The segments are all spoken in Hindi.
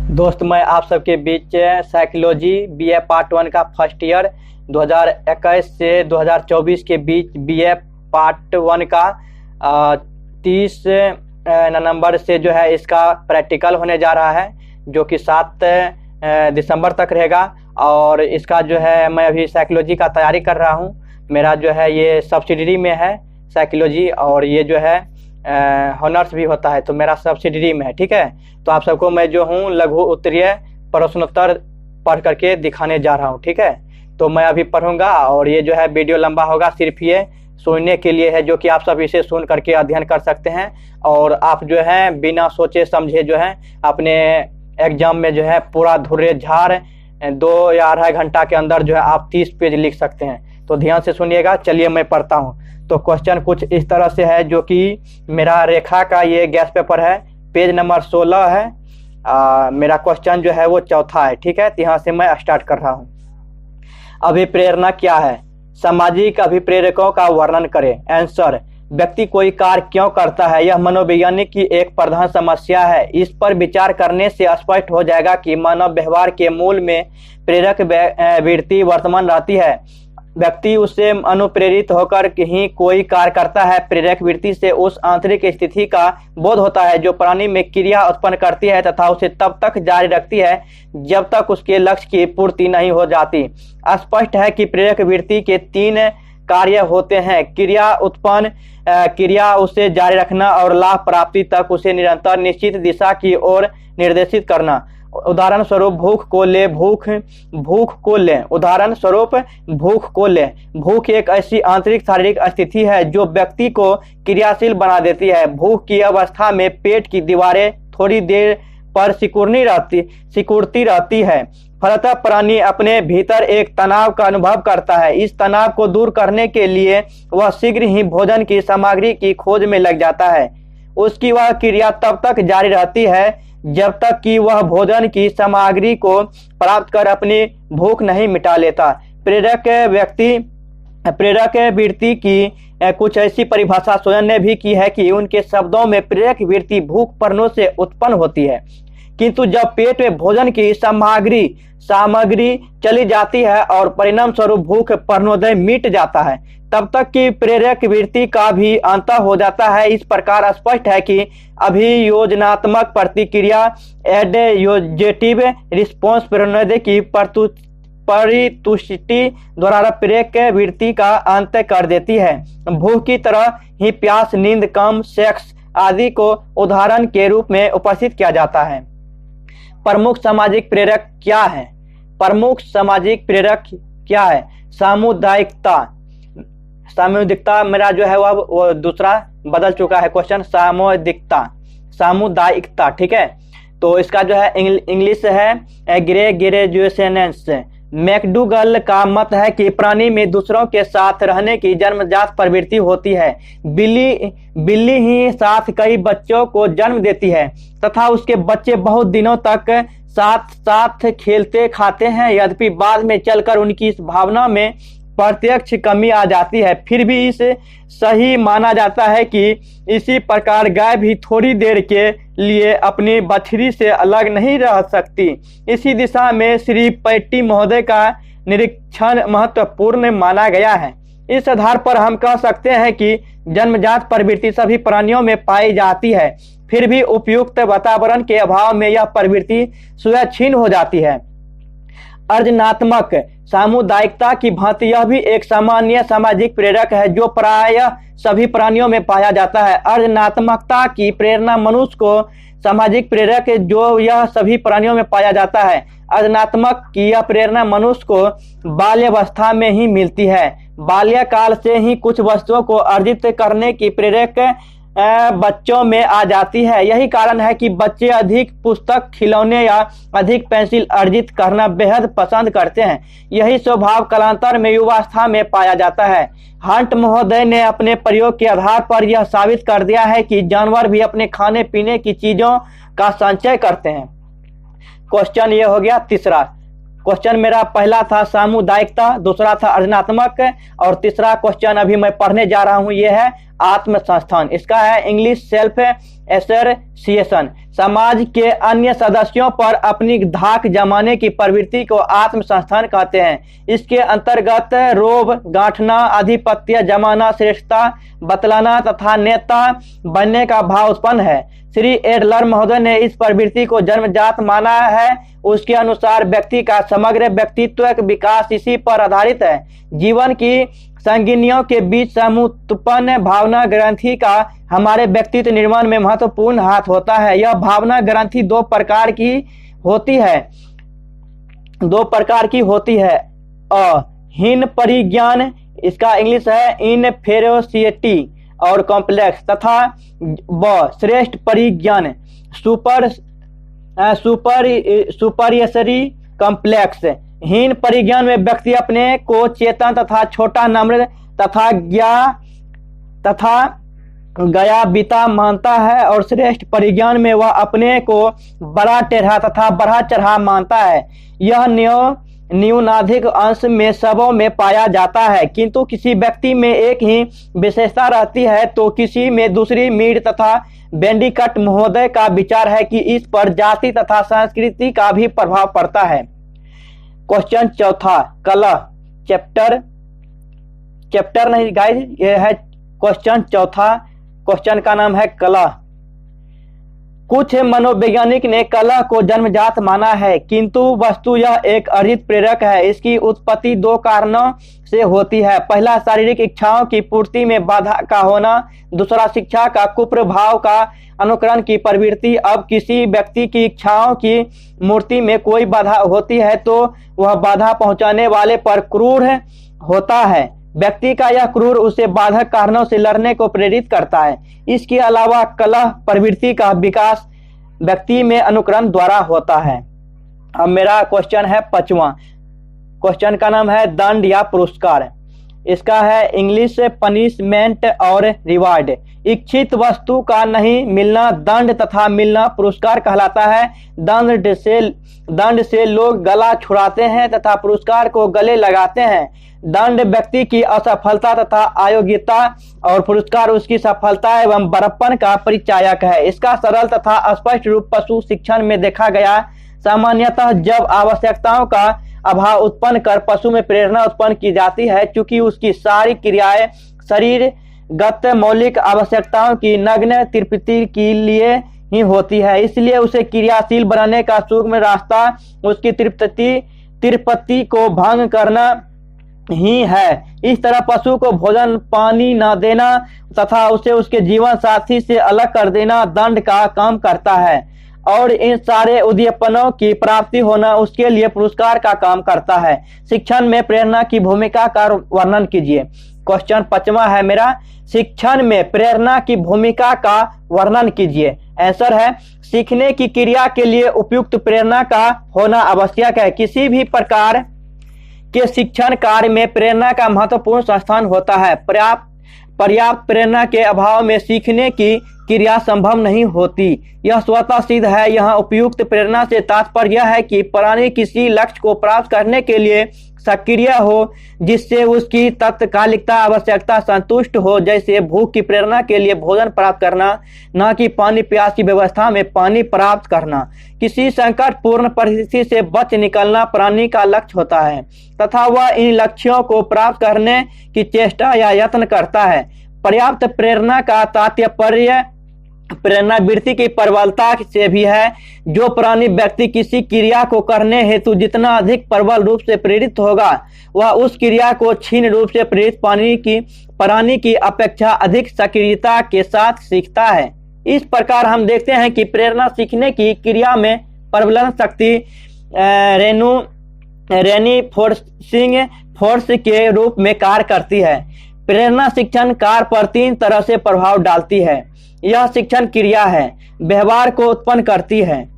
दोस्त मैं आप सबके बीच साइकोलॉजी बीए पार्ट 1 का फर्स्ट ईयर 2021 से 2024 के बीच बीए पार्ट 1 का 30 नवंबर से जो है इसका प्रैक्टिकल होने जा रहा है, जो कि 7 दिसंबर तक रहेगा। और इसका जो है मैं अभी साइकोलॉजी का तैयारी कर रहा हूँ। मेरा जो है ये सब्सिडियरी में है साइकोलॉजी, और ये जो है हॉनर्स भी होता है, तो मेरा सब्सिडियरी में है। ठीक है, तो आप सबको मैं जो हूँ लघु उत्तरीय प्रश्नोत्तर पढ़ करके दिखाने जा रहा हूँ। ठीक है, तो मैं अभी पढ़ूंगा और ये जो है वीडियो लंबा होगा, सिर्फ ये सुनने के लिए है, जो कि आप सब इसे सुन करके अध्ययन कर सकते हैं। और आप जो है बिना सोचे समझे जो है अपने एग्जाम में जो है पूरा धुर्रे झाड़ 2 या 2.5 घंटा के अंदर जो है आप 30 पेज लिख सकते हैं। तो ध्यान से सुनिएगा। चलिए मैं पढ़ता हूँ। तो क्वेश्चन कुछ इस तरह से है, जो कि मेरा रेखा का ये गैस पेपर है, पेज नंबर 16 है। मेरा क्वेश्चन जो है वो चौथा है। ठीक है, तो यहाँ से मैं स्टार्ट कर रहा हूँ। अभिप्रेरणा क्या है? सामाजिक अभिप्रेरकों का वर्णन करें। आंसर: व्यक्ति कोई कार्य क्यों करता है, यह मनोविज्ञानिक की एक प्रधान समस्या है। इस पर विचार करने से स्पष्ट हो जाएगा कि मानव व्यवहार के मूल में प्रेरक वृत्ति वर्तमान रहती है। व्यक्ति उससे अनुप्रेरित होकर ही कोई कार्य करता है। प्रेरक वृत्ति से उस आंतरिक स्थिति का बोध होता है जो प्राणी में क्रिया उत्पन्न करती है तथा उसे तब तक जारी रखती है जब तक उसके लक्ष्य की पूर्ति नहीं हो जाती। स्पष्ट है कि प्रेरक वृत्ति के 3 कार्य होते हैं: क्रिया उत्पन्न, क्रिया उसे जारी रखना और लाभ प्राप्ति तक उसे निरंतर निश्चित दिशा की ओर निर्देशित करना। उदाहरण स्वरूप भूख को ले। उदाहरण स्वरूप भूख को ले। भूख एक ऐसी आंतरिक शारीरिक स्थिति है जो व्यक्ति को क्रियाशील बना देती है। भूख की अवस्था में पेट की दीवारें थोड़ी देर पर सिकुड़ती रहती है। फलतः प्राणी अपने भीतर एक तनाव का अनुभव करता है। इस तनाव को दूर करने के लिए वह शीघ्र ही भोजन की सामग्री की खोज में लग जाता है। उसकी वह क्रिया तब तक जारी रहती है जब तक कि वह भोजन की सामग्री को प्राप्त कर अपनी भूख नहीं मिटा लेता। प्रेरक वृत्ति की कुछ ऐसी परिभाषा स्वयं ने भी की है कि उनके शब्दों में प्रेरक वृत्ति भूख परणों से उत्पन्न होती है, किंतु जब पेट में भोजन की सामग्री चली जाती है और परिणाम स्वरूप भूख परणोदय मिट जाता है, तब तक कि प्रेरक वृत्ति का भी अंत हो जाता है। इस प्रकार स्पष्ट है कि अभियोजनात्मक प्रतिक्रिया एडयोजेटिव रिस्पॉन्स परणोदय की परितुष्टि द्वारा प्रेरक वृत्ति का अंत कर देती है। भूख की तरह ही प्यास, नींद, काम, सेक्स आदि को उदाहरण के रूप में उपस्थित किया जाता है। प्रमुख सामाजिक प्रेरक क्या है? प्रमुख सामाजिक प्रेरक क्या है? सामुदायिकता। मेरा जो है वो दूसरा बदल चुका है क्वेश्चन। सामुदायिकता। ठीक है, तो इसका जो है इंग्लिश है ग्रेजुएशनेंस। मैकडूगल का मत है कि प्राणी में दूसरों के साथ रहने की जन्मजात प्रवृत्ति होती है। बिल्ली ही साथ कई बच्चों को जन्म देती है तथा उसके बच्चे बहुत दिनों तक साथ खेलते खाते हैं। यद्यपि बाद में चलकर उनकी इस भावना में प्रत्यक्ष कमी आ जाती है, फिर भी इसे सही माना जाता है कि इसी प्रकार गाय भी थोड़ी देर के लिए अपनी बछड़ी से अलग नहीं रह सकती। इसी दिशा में श्री पैटी महोदय का निरीक्षण महत्वपूर्ण माना गया है। इस आधार पर हम कह सकते हैं कि जन्मजात प्रवृत्ति सभी प्राणियों में पाई जाती है, फिर भी उपयुक्त वातावरण के अभाव में यह प्रवृत्ति स्वयं क्षीण हो जाती है। अर्जनात्मक सामुदायिकता की भांति यह भी एक सामान्य सामाजिक प्रेरक है जो प्रायः सभी प्राणियों में पाया जाता है। अर्जनात्मकता की प्रेरणा मनुष्य को सामाजिक प्रेरक जो यह सभी प्राणियों में पाया जाता है। अर्जनात्मक की यह प्रेरणा मनुष्य को बाल्यावस्था में ही मिलती है। बाल्यकाल से ही कुछ वस्तुओं को अर्जित करने की प्रेरक बच्चों में आ जाती है। यही कारण है कि बच्चे अधिक पुस्तक, खिलौने या अधिक पेंसिल अर्जित करना बेहद पसंद करते हैं। यही स्वभाव कालांतर में युवावस्था में पाया जाता है। हंट महोदय ने अपने प्रयोग के आधार पर यह साबित कर दिया है कि जानवर भी अपने खाने पीने की चीजों का संचय करते हैं। क्वेश्चन ये हो गया तीसरा। क्वेश्चन मेरा पहला था सामुदायिकता, दूसरा था अर्जनात्मक, और तीसरा क्वेश्चन अभी मैं पढ़ने जा रहा हूं ये है आत्म संस्थान। इसका है इंग्लिश सेल्फ एसोसिएशन। समाज के अन्य सदस्यों पर अपनी धाक जमाने की प्रवृत्ति को आत्मसंस्थान कहते हैं। इसके अंतर्गत रोब गांठना, आधिपत्य जमाना, श्रेष्ठता बतलाना तथा नेता बनने का भाव उत्पन्न है। श्री एडलर महोदय ने इस प्रवृत्ति को जन्मजात माना है। उसके अनुसार व्यक्ति का समग्र व्यक्तित्व विकास इसी पर आधारित है। जीवन की संगिनियों के बीच समुत्पन्न भावना ग्रंथि का हमारे व्यक्तित्व निर्माण में महत्वपूर्ण हाथ होता है। यह भावना ग्रंथि दो प्रकार की होती है। हीन परिज्ञान, इसका इंग्लिश है इनफेरियोरिटी और कॉम्प्लेक्स, तथा श्रेष्ठ परिज्ञान सुपरियसरी कॉम्प्लेक्स। हीन परिज्ञान में व्यक्ति अपने को चेतन तथा छोटा, नम्र तथा गया बीता मानता है, और श्रेष्ठ परिज्ञान में वह अपने को बड़ा टेढ़ा तथा बढ़ा चढ़ा मानता है। यह न्यूनाधिक अंश में सबों में पाया जाता है, किंतु किसी व्यक्ति में एक ही विशेषता रहती है तो किसी में दूसरी। मीड तथा बेंडिकट महोदय का विचार है कि इस पर जाति तथा संस्कृति का भी प्रभाव पड़ता है। क्वेश्चन चौथा, कला चैप्टर नहीं गाइस, ये है क्वेश्चन चौथा। क्वेश्चन का नाम है कला। कुछ मनोवैज्ञानिक ने कला को जन्मजात माना है, किंतु वस्तु यह एक अर्जित प्रेरक है। इसकी उत्पत्ति दो कारणों से होती है। पहला, शारीरिक इच्छाओं की पूर्ति में बाधा का होना। दूसरा, शिक्षा का कुप्रभाव का अनुकरण की प्रवृत्ति। अब किसी व्यक्ति की इच्छाओं की मूर्ति में कोई बाधा होती है तो वह बाधा पहुंचाने वाले पर क्रूर होता है। व्यक्ति का यह क्रूर उसे बाधक कारणों से लड़ने को प्रेरित करता है। इसके अलावा कला प्रवृत्ति का विकास व्यक्ति में अनुकरण द्वारा होता है। अब मेरा क्वेश्चन है पांचवा। क्वेश्चन का नाम है दंड या पुरस्कार। इसका है इंग्लिश पनिशमेंट और रिवार्ड। इच्छित वस्तु का नहीं मिलना दंड तथा मिलना पुरस्कार कहलाता है। दंड से लोग गला छुड़ाते हैं तथा पुरस्कार को गले लगाते हैं। दंड व्यक्ति की असफलता तथा अयोग्यता और पुरस्कार उसकी सफलता एवं बड़प्पन का परिचायक है। इसका सरल तथा स्पष्ट रूप पशु शिक्षण में देखा गया। सामान्यतः जब आवश्यकताओं का अभाव उत्पन्न कर पशु में प्रेरणा उत्पन्न की जाती है, चूंकि उसकी सारी क्रियाएं शरीरगत मौलिक आवश्यकताओं की नग्न तृप्ति के लिए ही होती है, इसलिए उसे क्रियाशील बनाने का सूक्ष्म रास्ता उसकी तृप्ति को भंग करना ही है। इस तरह पशु को भोजन पानी न देना तथा उसे उसके जीवन साथी से अलग कर देना दंड का काम करता है, और इन सारे उद्दीपनों की प्राप्ति होना उसके लिए पुरस्कार का काम करता है। शिक्षण में प्रेरणा की भूमिका का वर्णन कीजिए। क्वेश्चन पांचवा है मेरा, शिक्षण में प्रेरणा की भूमिका का वर्णन कीजिए। आंसर है, सीखने की क्रिया के लिए उपयुक्त प्रेरणा का होना आवश्यक है। किसी भी प्रकार के शिक्षण कार्य में प्रेरणा का महत्वपूर्ण स्थान होता है। पर्याप्त प्रेरणा के अभाव में सीखने की क्रिया संभव नहीं होती, यह स्वतः सिद्ध है। यहाँ उपयुक्त प्रेरणा से तात्पर्य यह है कि प्राणी किसी लक्ष्य को प्राप्त करने के लिए सक्रिय हो, जिससे उसकी तत्कालिकता आवश्यकता संतुष्ट हो, जैसे भूख की प्रेरणा के लिए भोजन प्राप्त करना, न कि पानी प्यास की व्यवस्था में पानी प्राप्त करना। किसी संकटपूर्ण परिस्थिति से बच निकलना प्राणी का लक्ष्य होता है तथा वह इन लक्ष्यों को प्राप्त करने की चेष्टा या यत्न करता है। पर्याप्त प्रेरणा का तात्पर्य प्रेरणा वृत्ति की प्रबलता से भी है। जो प्राणी व्यक्ति किसी क्रिया को करने हेतु जितना अधिक प्रबल रूप से प्रेरित होगा, वह उस क्रिया को क्षीण रूप से प्रेरित प्राणी की अपेक्षा अधिक सक्रियता के साथ सीखता है। इस प्रकार हम देखते हैं कि प्रेरणा सीखने की क्रिया में प्रबलन शक्ति रेनिफोर्सिंग फोर्स के रूप में कार्य करती है। प्रेरणा शिक्षण कार्य पर तीन तरह से प्रभाव डालती है। यह शिक्षण क्रिया है, व्यवहार को उत्पन्न करती है।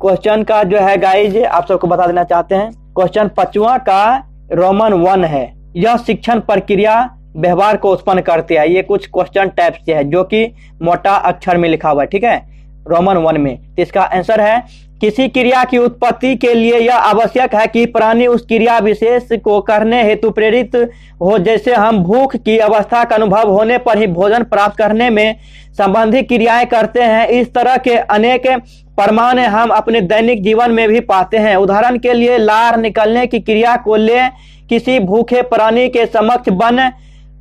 क्वेश्चन का जो है गाइज आप सबको बता देना चाहते हैं। क्वेश्चन पांचवा का रोमन 1 है। यह शिक्षण प्रक्रिया व्यवहार को उत्पन्न करती है। ये कुछ क्वेश्चन टाइप से है जो कि मोटा अक्षर में लिखा हुआ है, ठीक है। रोमन 1 में। तो इसका आंसर है, किसी क्रिया की उत्पत्ति के लिए यह आवश्यक है कि प्राणी उस क्रिया विशेष को करने हेतु प्रेरित हो। जैसे हम भूख की अवस्था का अनुभव होने पर ही भोजन प्राप्त करने में संबंधित क्रियाएं करते हैं, इस तरह के अनेक प्रमाण हम अपने दैनिक जीवन में भी पाते हैं। उदाहरण के लिए लार निकलने की क्रिया को ले, किसी भूखे प्राणी के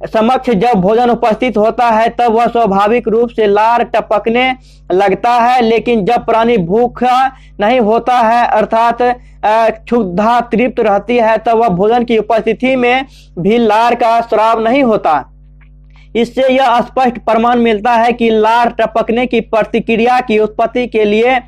समक्ष जब भोजन उपस्थित होता है तब वह स्वाभाविक रूप से लार टपकने लगता है, लेकिन जब प्राणी भूखा नहीं होता है अर्थात क्षुधा तृप्त रहती है तब वह भोजन की उपस्थिति में भी लार का स्राव नहीं होता। इससे यह स्पष्ट प्रमाण मिलता है कि लार टपकने की प्रतिक्रिया की उत्पत्ति के लिए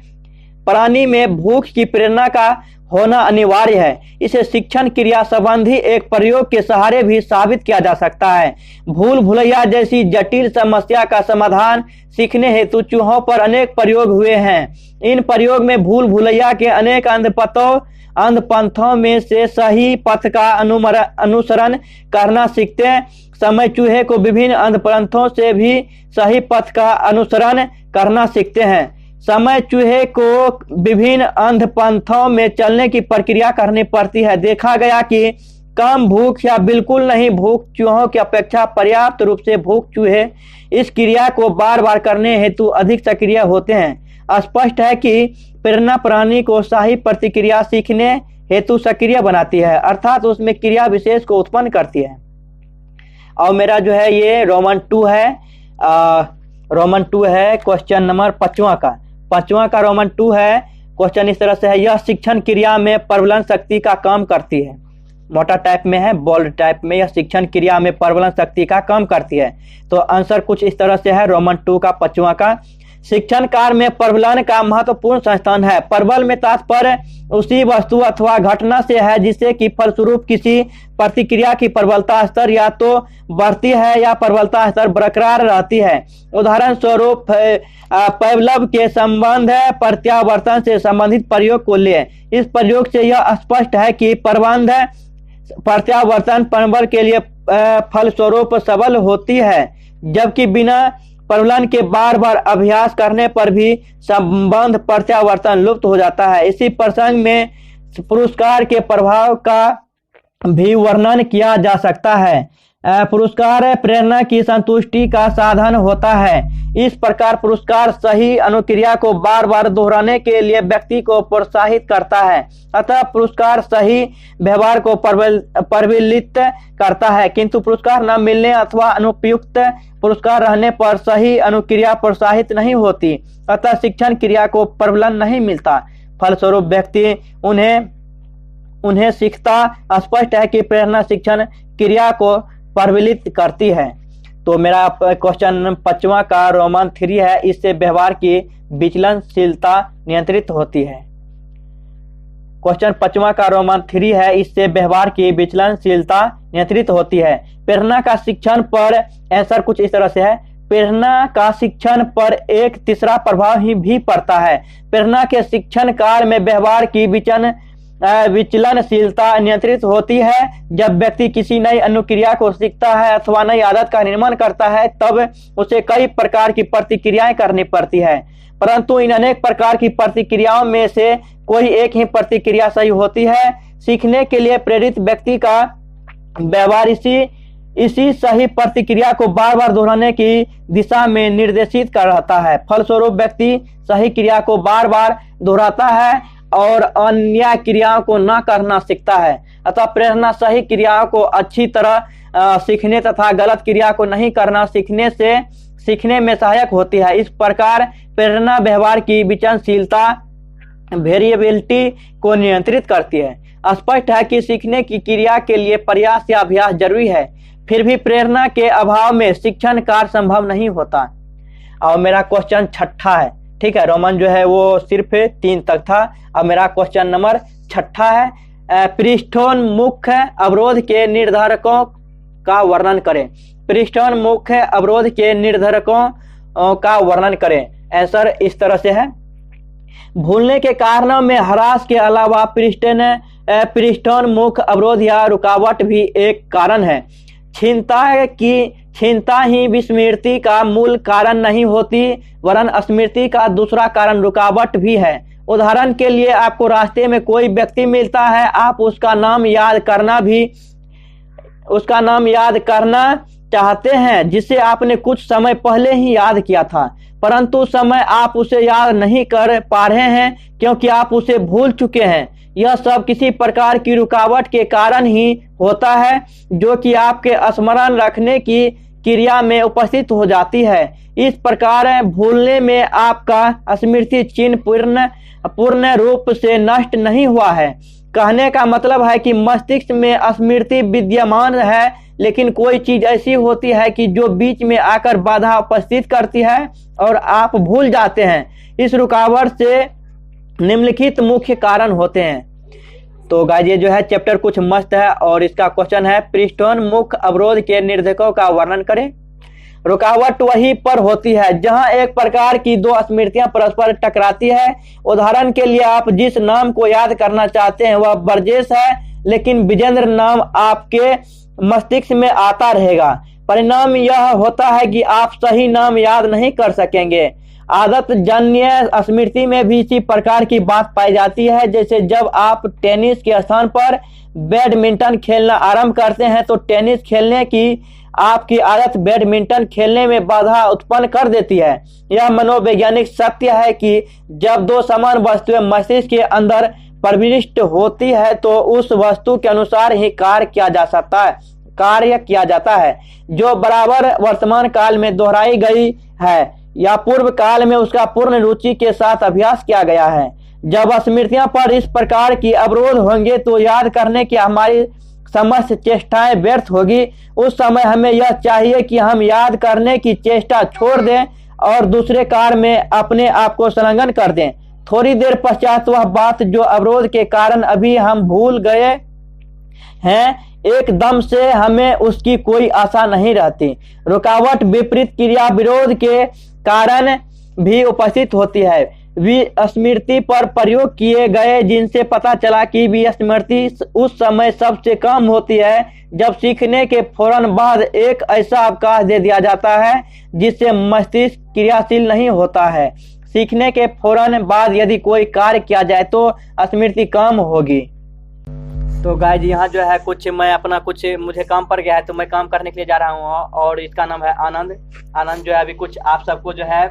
प्राणी में भूख की प्रेरणा का होना अनिवार्य है। इसे शिक्षण क्रिया संबंधी एक प्रयोग के सहारे भी साबित किया जा सकता है। भूल भुलैया जैसी जटिल समस्या का समाधान सीखने हेतु चूहों पर अनेक प्रयोग हुए हैं। इन प्रयोग में भूल भुलैया के अनेक अंधपंथों में से सही पथ का अनुसरण करना सीखते समय चूहे को विभिन्न अंधपंथों से भी सही पथ का अनुसरण करना सीखते हैं। समय चूहे को विभिन्न अंधपंथों में चलने की प्रक्रिया करनी पड़ती है। देखा गया कि कम भूख या बिल्कुल नहीं भूख चूहों की अपेक्षा पर्याप्त रूप से भूख चूहे इस क्रिया को बार बार करने हेतु अधिक सक्रिय होते हैं। स्पष्ट है कि प्रेरणा प्राणी को सही प्रतिक्रिया सीखने हेतु सक्रिय बनाती है, अर्थात उसमें क्रिया विशेष को उत्पन्न करती है। और मेरा जो है ये रोमन 2 है क्वेश्चन नंबर 5वां का रोमन 2 है। क्वेश्चन इस तरह से है, यह शिक्षण क्रिया में प्रबलन शक्ति का काम करती है। मोटा टाइप में है, बोल्ड टाइप में, यह शिक्षण क्रिया में प्रबलन शक्ति का काम करती है। तो आंसर कुछ इस तरह से है रोमन 2 का 5वां का, शिक्षण कार्य में प्रबलन का महत्वपूर्ण संस्थान है। प्रबल में तात्पर्य उसी वस्तु अथवा घटना से है जिससे कि फलस्वरूप किसी प्रतिक्रिया की प्रबलता स्तर या तो बढ़ती है या प्रबलता स्तर बरकरार रहती है। उदाहरण स्वरूप पैवलव के संबंध प्रत्यावर्तन से संबंधित प्रयोग को ले। इस प्रयोग से यह स्पष्ट है कि प्रबंध प्रत्यावर्तन प्रबल के लिए फलस्वरूप सबल होती है, जबकि बिना प्रबलन के बार बार अभ्यास करने पर भी संबंध प्रत्यावर्तन लुप्त हो जाता है। इसी प्रसंग में पुरस्कार के प्रभाव का भी वर्णन किया जा सकता है। पुरस्कार प्रेरणा की संतुष्टि का साधन होता है। इस प्रकार पुरस्कार सही अनुक्रिया को बार बार दोहराने के लिए व्यक्ति को प्रोत्साहित करता है। अतः पुरस्कार सही व्यवहार को प्रबलित करता है, किंतु पुरस्कार न मिलने अथवा अनुपयुक्त पुरस्कार रहने पर सही अनुक्रिया प्रोत्साहित नहीं होती। अतः शिक्षण क्रिया को प्रबलन नहीं मिलता, फलस्वरूप व्यक्ति उन्हें सीखता। स्पष्ट है कि प्रेरणा शिक्षण क्रिया को प्रबलित करती है। तो मेरा क्वेश्चन 5वां का रोमन 3 है, इससे व्यवहार की विचलनशीलता नियंत्रित होती है। क्वेश्चन 5वां का रोमन 3 है, इससे व्यवहार की विचलनशीलता नियंत्रित होती है। प्रेरणा का शिक्षण पर आंसर कुछ इस तरह से है, प्रेरणा का शिक्षण पर एक तीसरा प्रभाव ही भी पड़ता है। प्रेरणा के शिक्षण कार्य में व्यवहार की विचलनशीलता नियंत्रित होती है। जब व्यक्ति किसी नई अनुक्रिया को सीखता है अथवा नई आदत का निर्माण करता है तब उसे कई प्रकार की प्रतिक्रियाएं करनी पड़ती है, परंतु इन अनेक प्रकार की प्रतिक्रियाओं में से कोई एक ही प्रतिक्रिया सही होती है। सीखने के लिए प्रेरित व्यक्ति का व्यवहार इसी सही प्रतिक्रिया को बार बार दोहराने की दिशा में निर्देशित कर रहता है। फलस्वरूप व्यक्ति सही क्रिया को बार बार दोहराता है और अन्य क्रियाओं को न करना सीखता है। अतः प्रेरणा सही क्रियाओं को अच्छी तरह सीखने तथा गलत क्रिया को नहीं करना सीखने में सहायक होती है। इस प्रकार प्रेरणा व्यवहार की विचलनशीलता वेरिएबिलिटी को नियंत्रित करती है। स्पष्ट है कि सीखने की क्रिया के लिए प्रयास या अभ्यास जरूरी है, फिर भी प्रेरणा के अभाव में शिक्षण कार्य संभव नहीं होता। और मेरा क्वेश्चन 6 है, ठीक है, रोमन जो है वो सिर्फ 3 तक था। अब मेरा क्वेश्चन नंबर 6 है, पृष्ठोन्मुख अवरोध के निर्धारकों का वर्णन करें। पृष्ठोन्मुख अवरोध के निर्धारकों का वर्णन करें। आंसर इस तरह से है, भूलने के कारणों में ह्रास के अलावा पृष्ठोन्मुख अवरोध या रुकावट भी एक कारण है। क्षीणता ही विस्मृति का मूल कारण नहीं होती, वरन स्मृति का दूसरा कारण रुकावट भी है। उदाहरण के लिए आपको रास्ते में कोई व्यक्ति मिलता है, आप उसका नाम याद करना चाहते हैं जिसे आपने कुछ समय पहले ही याद किया था, परंतु उस समय आप उसे याद नहीं कर पा रहे हैं क्योंकि आप उसे भूल चुके हैं। यह सब किसी प्रकार की रुकावट के कारण ही होता है जो कि आपके स्मरण रखने की क्रिया में उपस्थित हो जाती है। इस प्रकार भूलने में आपका स्मृति चिन्ह पूर्ण रूप से नष्ट नहीं हुआ है। कहने का मतलब है कि मस्तिष्क में स्मृति विद्यमान है, लेकिन कोई चीज ऐसी होती है कि जो बीच में आकर बाधा उपस्थित करती है और आप भूल जाते हैं। इस रुकावट से निम्नलिखित मुख्य कारण होते हैं। तो गाइस ये जो है चैप्टर कुछ मस्त है और इसका क्वेश्चन है प्रिस्टोन मुख्य अवरोध के निर्देशकों का वर्णन करें। रुकावट वहीं पर होती है जहां एक प्रकार की दो स्मृतियां परस्पर टकराती है। उदाहरण के लिए आप जिस नाम को याद करना चाहते हैं वह बर्जेस है, लेकिन विजेंद्र नाम आपके मस्तिष्क में आता रहेगा। परिणाम यह होता है कि आप सही नाम याद नहीं कर सकेंगे। आदत जन्य स्मृति में भी इसी प्रकार की बात पाई जाती है। जैसे जब आप टेनिस के स्थान पर बैडमिंटन खेलना आरंभ करते हैं तो टेनिस खेलने की आपकी आदत बैडमिंटन खेलने में बाधा उत्पन्न कर देती है। यह मनोवैज्ञानिक सत्य है कि जब दो समान वस्तुएं मस्तिष्क के अंदर प्रविष्ट होती है तो उस वस्तु के अनुसार ही कार्य किया जाता है जो बराबर वर्तमान काल में दोहराई गई है या पूर्व काल में उसका पूर्ण रुचि के साथ अभ्यास किया गया है। जब स्मृतियां पर इस प्रकार की अवरोध होंगे तो याद करने की हमारी समस्त चेष्टाएं व्यर्थ होगी। उस समय हमें यह चाहिए कि हम याद करने की चेष्टा छोड़ दें और दूसरे कार्य में अपने आप को संलग्न कर दें। थोड़ी देर पश्चात वह बात जो अवरोध के कारण अभी हम भूल गए हैं, एकदम से हमें उसकी कोई आशा नहीं रहती। रुकावट विपरीत क्रिया विरोध के कारण भी उपस्थित होती है। विस्मृति पर प्रयोग किए गए जिनसे पता चला कि विस्मृति उस समय सबसे कम होती है जब सीखने के फौरन बाद एक ऐसा अवकाश दे दिया जाता है जिससे मस्तिष्क क्रियाशील नहीं होता है। सीखने के फौरन बाद यदि कोई कार्य किया जाए तो स्मृति कम होगी। तो गाइस यहाँ जो है मुझे काम पड़ गया है तो मैं काम करने के लिए जा रहा हूँ और इसका नाम है आनंद जो है अभी कुछ आप सबको जो है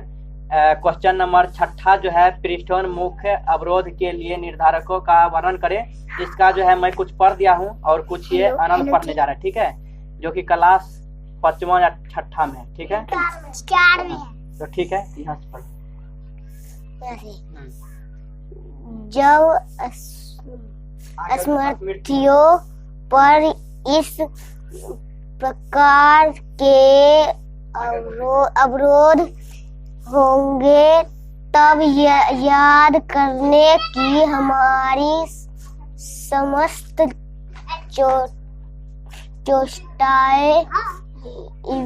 क्वेश्चन नंबर 6 जो है प्रिस्टोन मुख्य अवरोध के लिए निर्धारकों का वर्णन करें। इसका जो है मैं कुछ पढ़ दिया हूँ और कुछ ये आनंद पढ़ने जा रहा है, ठीक है, जो कि क्लास 5वां या 6ठा में है, ठीक है, 4 में है। तो ठीक है यहाँ से पढ़। जब स्मृतियों पर इस प्रकार के अवरोध होंगे तब याद करने की हमारी समस्त चेष्टाएं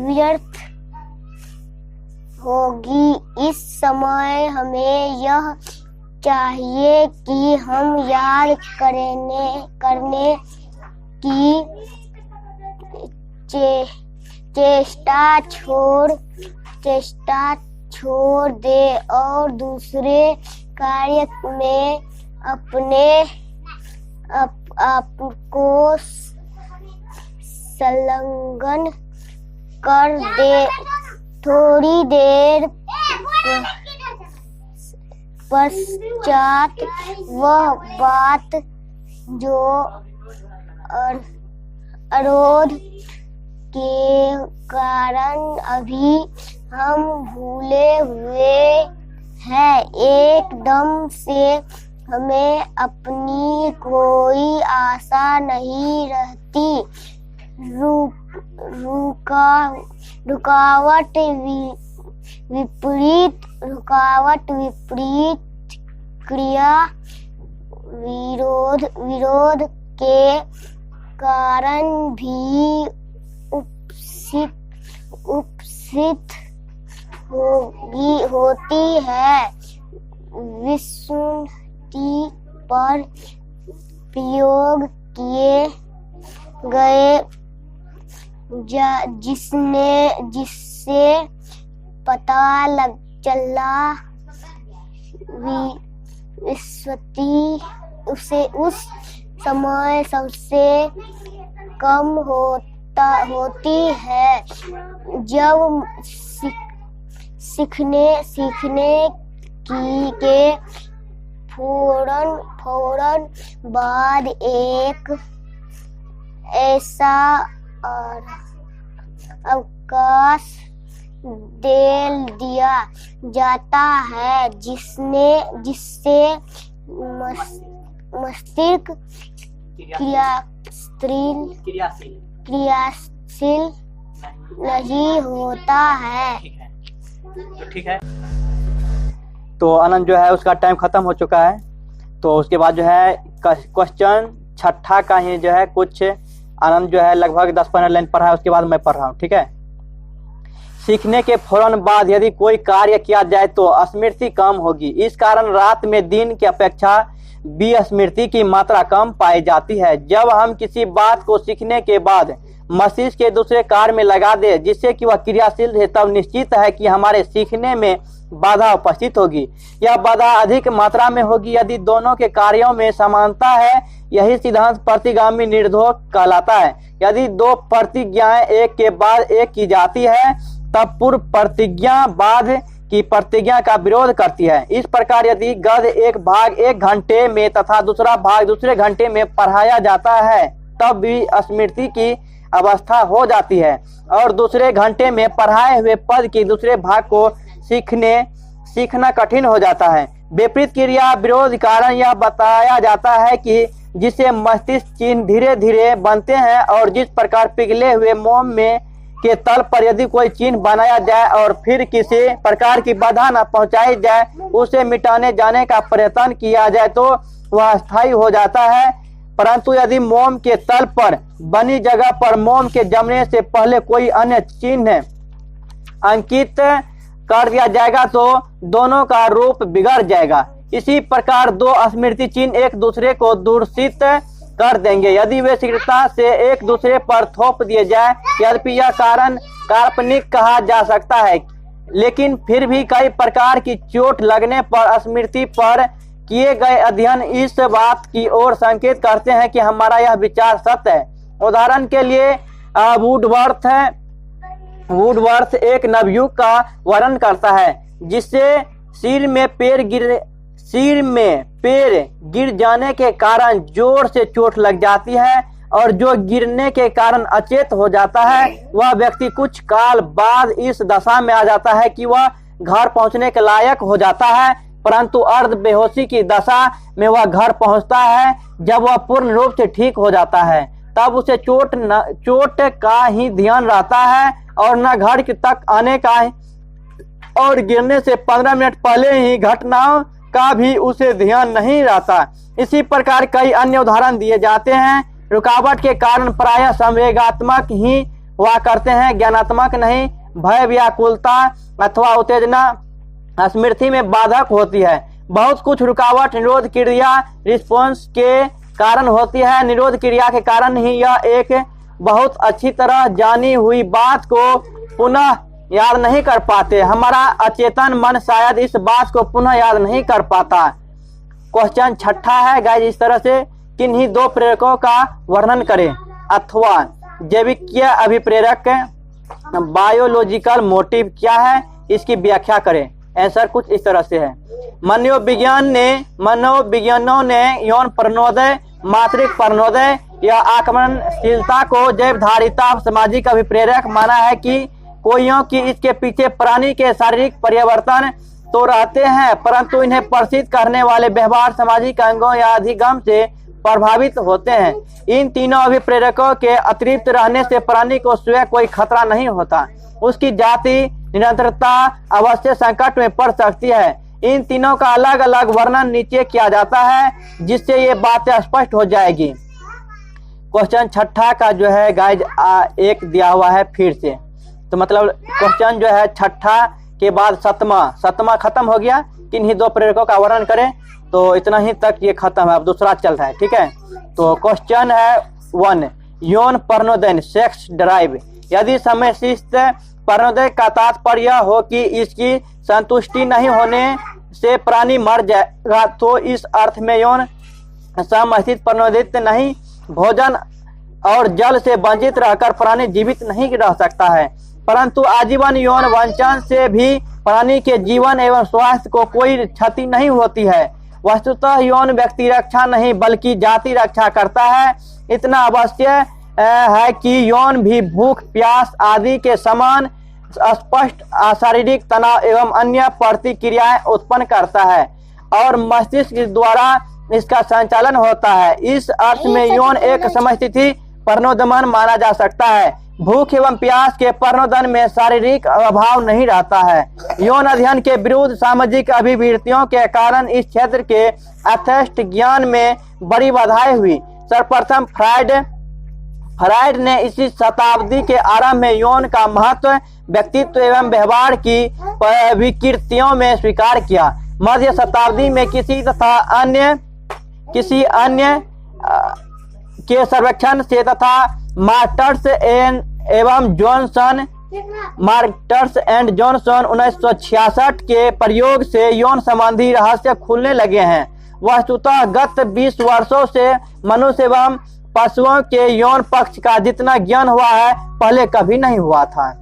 व्यर्थ होगी। इस समय हमें यह चाहिए कि हम याद करने की चेष्टा छोड़ दे और दूसरे कार्य में अपने आप को संलग्न कर दे। थोड़ी देर पश्चात वह बात जो अवरोध के कारण अभी हम भूले हुए हैं, एकदम से हमें अपनी कोई आशा नहीं रहती। रुकावट विपरीत क्रिया विरोध के कारण भी उपस्थित होती है। विस्मृति पर प्रयोग किए गए जिससे पता चला विस्वती उसे उस समय सबसे कम होती है जब सीखने के फौरन बाद एक ऐसा अवकाश दे दिया जाता है जिससे मस्तिष्क क्रियाशील नहीं होता है। ठीक है। तो आनंद जो है उसका टाइम खत्म हो चुका है। तो उसके बाद जो है क्वेश्चन छठा का ही जो है कुछ आनंद जो है लगभग 10-15 लाइन पढ़ा है, उसके बाद मैं पढ़ रहा हूँ। ठीक है। सीखने के फौरन बाद यदि कोई कार्य किया जाए तो स्मृति कम होगी। इस कारण रात में दिन की अपेक्षा विस्मृति की मात्रा कम पाई जाती है। जब हम किसी बात को सीखने के बाद मस्तिष्क के दूसरे कार्य में लगा दे जिससे कि वह क्रियाशील है, तब निश्चित है कि हमारे सीखने में बाधा उपस्थित होगी। यह बाधा अधिक मात्रा में होगी यदि दोनों के कार्यों में समानता है। यही सिद्धांत प्रतिगामी निर्देश कहलाता है। यदि दो प्रतिज्ञाएं एक के बाद एक की जाती है तब पूर्व प्रतिज्ञा बाद की प्रतिज्ञा का विरोध करती है। इस प्रकार यदि गद्य एक भाग 1 घंटे में तथा दूसरा भाग दूसरे घंटे में पढ़ाया जाता है तब भी स्मृति की अवस्था हो जाती है और दूसरे घंटे में पढ़ाए हुए पद के दूसरे भाग को सीखना कठिन हो जाता है। विपरीत क्रिया विरोध कारण यह बताया जाता है कि जिससे मस्तिष्क चिन्ह धीरे धीरे बनते हैं और जिस प्रकार पिघले हुए मोम में के तल पर यदि कोई चिन्ह बनाया जाए और फिर किसी प्रकार की बाधा न पहुंचाई जाए, उसे मिटाने जाने का प्रयत्न किया जाए तो वह अस्थायी हो जाता है। परंतु यदि मोम के तल पर बनी जगह पर मोम के जमने से पहले कोई अन्य चिन्ह अंकित कर दिया जाएगा तो दोनों का रूप बिगड़ जाएगा। इसी प्रकार दो स्मृति चिन्ह एक दूसरे को दूषित कर देंगे यदि वे शीघ्रता से एक दूसरे पर थोप दिए जाए। यद्यपि यह कारण काल्पनिक कहा जा सकता है, लेकिन फिर भी कई प्रकार की चोट लगने पर स्मृति पर किए गए अध्ययन इस बात की ओर संकेत करते हैं कि हमारा यह विचार सत्य है। उदाहरण के लिए वुडवर्थ एक नवयुग का वर्णन करता है जिससे सिर में पैर गिर जाने के कारण जोर से चोट लग जाती है और जो गिरने के कारण अचेत हो जाता है वह व्यक्ति कुछ काल बाद इस दशा में आ जाता है कि वह घर पहुंचने के लायक हो जाता है, परंतु अर्ध बेहोशी की दशा में वह घर पहुंचता है। जब वह पूर्ण रूप से ठीक हो जाता है तब उसे चोट का ही ध्यान रहता है और न घर तक आने का और गिरने से 15 मिनट पहले ही घटनाओं का भी उसे ध्यान नहीं रहता। इसी प्रकार कई अन्य उदाहरण दिए जाते हैं। रुकावट के कारण प्रायः संवेगात्मक ही हुआ करते हैं, ज्ञानात्मक नहीं। भय, व्याकुलता अथवा उत्तेजना स्मृति में बाधक होती है। बहुत कुछ रुकावट निरोध क्रिया रिस्पॉन्स के कारण होती है। निरोध क्रिया के कारण ही यह एक बहुत अच्छी तरह जानी हुई बात को पुनः याद नहीं कर पाते। हमारा अचेतन मन शायद इस बात को पुनः याद नहीं कर पाता। क्वेश्चन छठा है गाइस इस तरह से, किन्हीं दो प्रेरकों का वर्णन करें अथवा जैविकीय अभिप्रेरक बायोलॉजिकल मोटिव क्या है इसकी व्याख्या करें। आंसर कुछ इस तरह से है। मनोविज्ञानों ने यौन प्रणोदय, मातृक प्रणोदय या आक्रमणशीलता को जैवधारिता सामाजिक अभिप्रेरक माना है कि कोइयों की इसके पीछे प्राणी के शारीरिक परिवर्तन तो रहते हैं परंतु इन्हें प्रसिद्ध करने वाले व्यवहार सामाजिक अंगों या अधिगम से प्रभावित होते हैं। इन तीनों अभिप्रेरकों के अतिरिक्त रहने से प्राणी को स्वयं कोई खतरा नहीं होता, उसकी जाति निरंतरता अवश्य संकट में पड़ सकती है। इन तीनों का अलग अलग वर्णन नीचे किया जाता है जिससे ये बातें स्पष्ट हो जाएगी। क्वेश्चन छठा का जो है गाइज एक दिया हुआ है फिर से, तो मतलब क्वेश्चन जो है छठा के बाद सतमा खत्म हो गया। किन्हीं दो प्रेरकों का वर्णन करें, तो इतना ही तक ये खत्म है। अब दूसरा चल रहा है, ठीक है। तो क्वेश्चन है 1, यौन प्रणोदन सेक्स ड्राइव यदि समशिष्ट परनोदय का तात्पर्य हो कि इसकी संतुष्टि नहीं होने से प्राणी मर जाएगा, तो इस अर्थ में यौन समस्थित परनोदित नहीं, भोजन और जल से वंचित रहकर प्राणी जीवित नहीं रह सकता है। परंतु आजीवन यौन वंचन से भी प्राणी के जीवन एवं स्वास्थ्य को कोई क्षति नहीं होती है। वस्तुतः यौन व्यक्ति रक्षा नहीं बल्कि जाति रक्षा करता है। इतना अवश्य है कि यौन भी भूख, प्यास आदि के समान स्पष्ट शारीरिक तनाव एवं अन्य प्रतिक्रियाएं उत्पन्न करता है और मस्तिष्क द्वारा इसका संचालन होता है। इस अर्थ में यौन एक समस्थिति परनोदमन माना जा सकता है। भूख एवं प्यास के परनोदन में शारीरिक अभाव नहीं रहता है। यौन अध्ययन के विरुद्ध सामाजिक अभिवृत्तियों के कारण इस क्षेत्र के यथेष्ट ज्ञान में बड़ी बाधाएं हुई। सर्वप्रथम फ्रायड ने इसी शताब्दी के आरंभ में यौन का महत्व व्यक्तित्व एवं व्यवहार की विकृतियों में स्वीकार किया। मध्य शताब्दी में किसी अन्य के सर्वेक्षण से तथा मार्टर्स एंड जॉनसन 1966 के प्रयोग से यौन संबंधी रहस्य खुलने लगे हैं। वस्तुतः गत 20 वर्षों से मनुष्य एवं पशुओं के यौन पक्ष का जितना ज्ञान हुआ है पहले कभी नहीं हुआ था।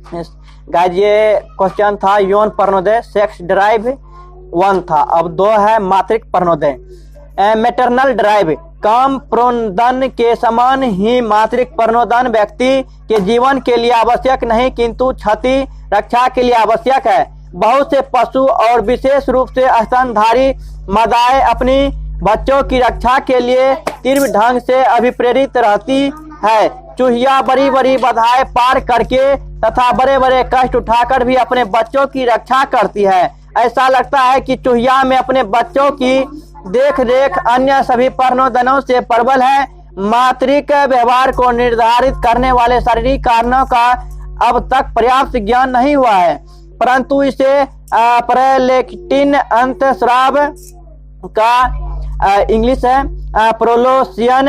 गाइस, ये क्वेश्चन था यौन परनोदय, सेक्स ड्राइव 1 था। अब 2 है मातृक परनोदय। मैटरनल ड्राइव काम प्रोदन के समान ही मातृक परनोदन व्यक्ति के जीवन के लिए आवश्यक नहीं किंतु क्षति रक्षा के लिए आवश्यक है। बहुत से पशु और विशेष रूप से स्तनधारी मादाएं अपनी बच्चों की रक्षा के लिए तीव्र ढंग से अभिप्रेरित रहती है। चूहिया बड़ी बड़ी बाधाएं पार करके तथा बड़े बड़े कष्ट उठाकर भी अपने बच्चों की रक्षा करती है। ऐसा लगता है कि चूहिया में अपने बच्चों की देख रेख अन्य सभी परनोदनों से प्रबल है। मातृक व्यवहार को निर्धारित करने वाले शारीरिक कारणों का अब तक पर्याप्त ज्ञान नहीं हुआ है, परंतु इसे प्रोलैक्टिन अंतस्राव का इंग्लिश है प्रोलोसियन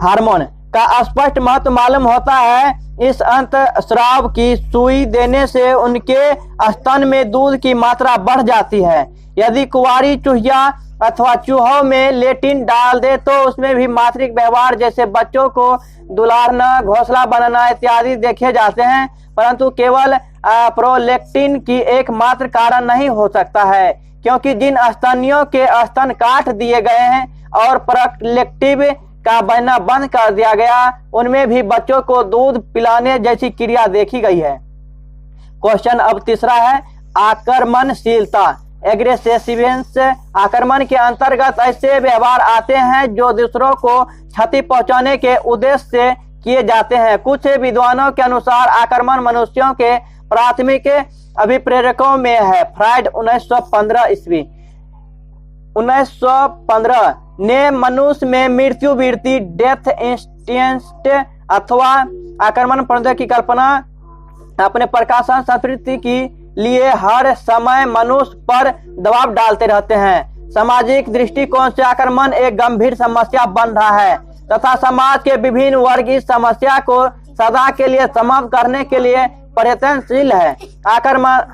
हार्मोन का स्पष्ट महत्व मालूम होता है। इस अंतस्राव की सुई देने से उनके स्तन में दूध की मात्रा बढ़ जाती है। यदि कुंवारी चूहिया अथवा चूहों में लेटिन डाल दे तो उसमें भी मातृक व्यवहार जैसे बच्चों को दुलारना, घोंसला बनाना इत्यादि देखे जाते हैं, परंतु केवल प्रोलैक्टिन की एकमात्र कारण नहीं हो सकता है, क्योंकि जिन स्तनियों के स्तन काट दिए गए हैं और प्रोलैक्टिन का बहना बंद कर दिया गया उनमें भी बच्चों को दूध पिलाने जैसी क्रिया देखी गई है। क्वेश्चन अब तीसरा है आक्रमणशीलता एग्रेसिवेंस। आक्रमण के अंतर्गत ऐसे व्यवहार आते हैं जो दूसरों को क्षति पहुंचाने के उद्देश्य से किए जाते हैं। कुछ विद्वानों के अनुसार आक्रमण मनुष्यों के प्राथमिक अभिप्रेरकों में है। फ्रायड 1915 ने मनुष्य में मृत्यु वृत्ति डेथ इंस्टिंक्ट अथवा आक्रमण परनोदय की कल्पना अपने प्रकाशन संस्कृति की लिए हर समय मनुष्य पर दबाव डालते रहते हैं। सामाजिक दृष्टिकोण से आक्रमण एक गंभीर समस्या बन रहा है तथा समाज के विभिन्न वर्ग इस समस्या को सदा के लिए समाप्त करने के लिए प्रयत्नशील है।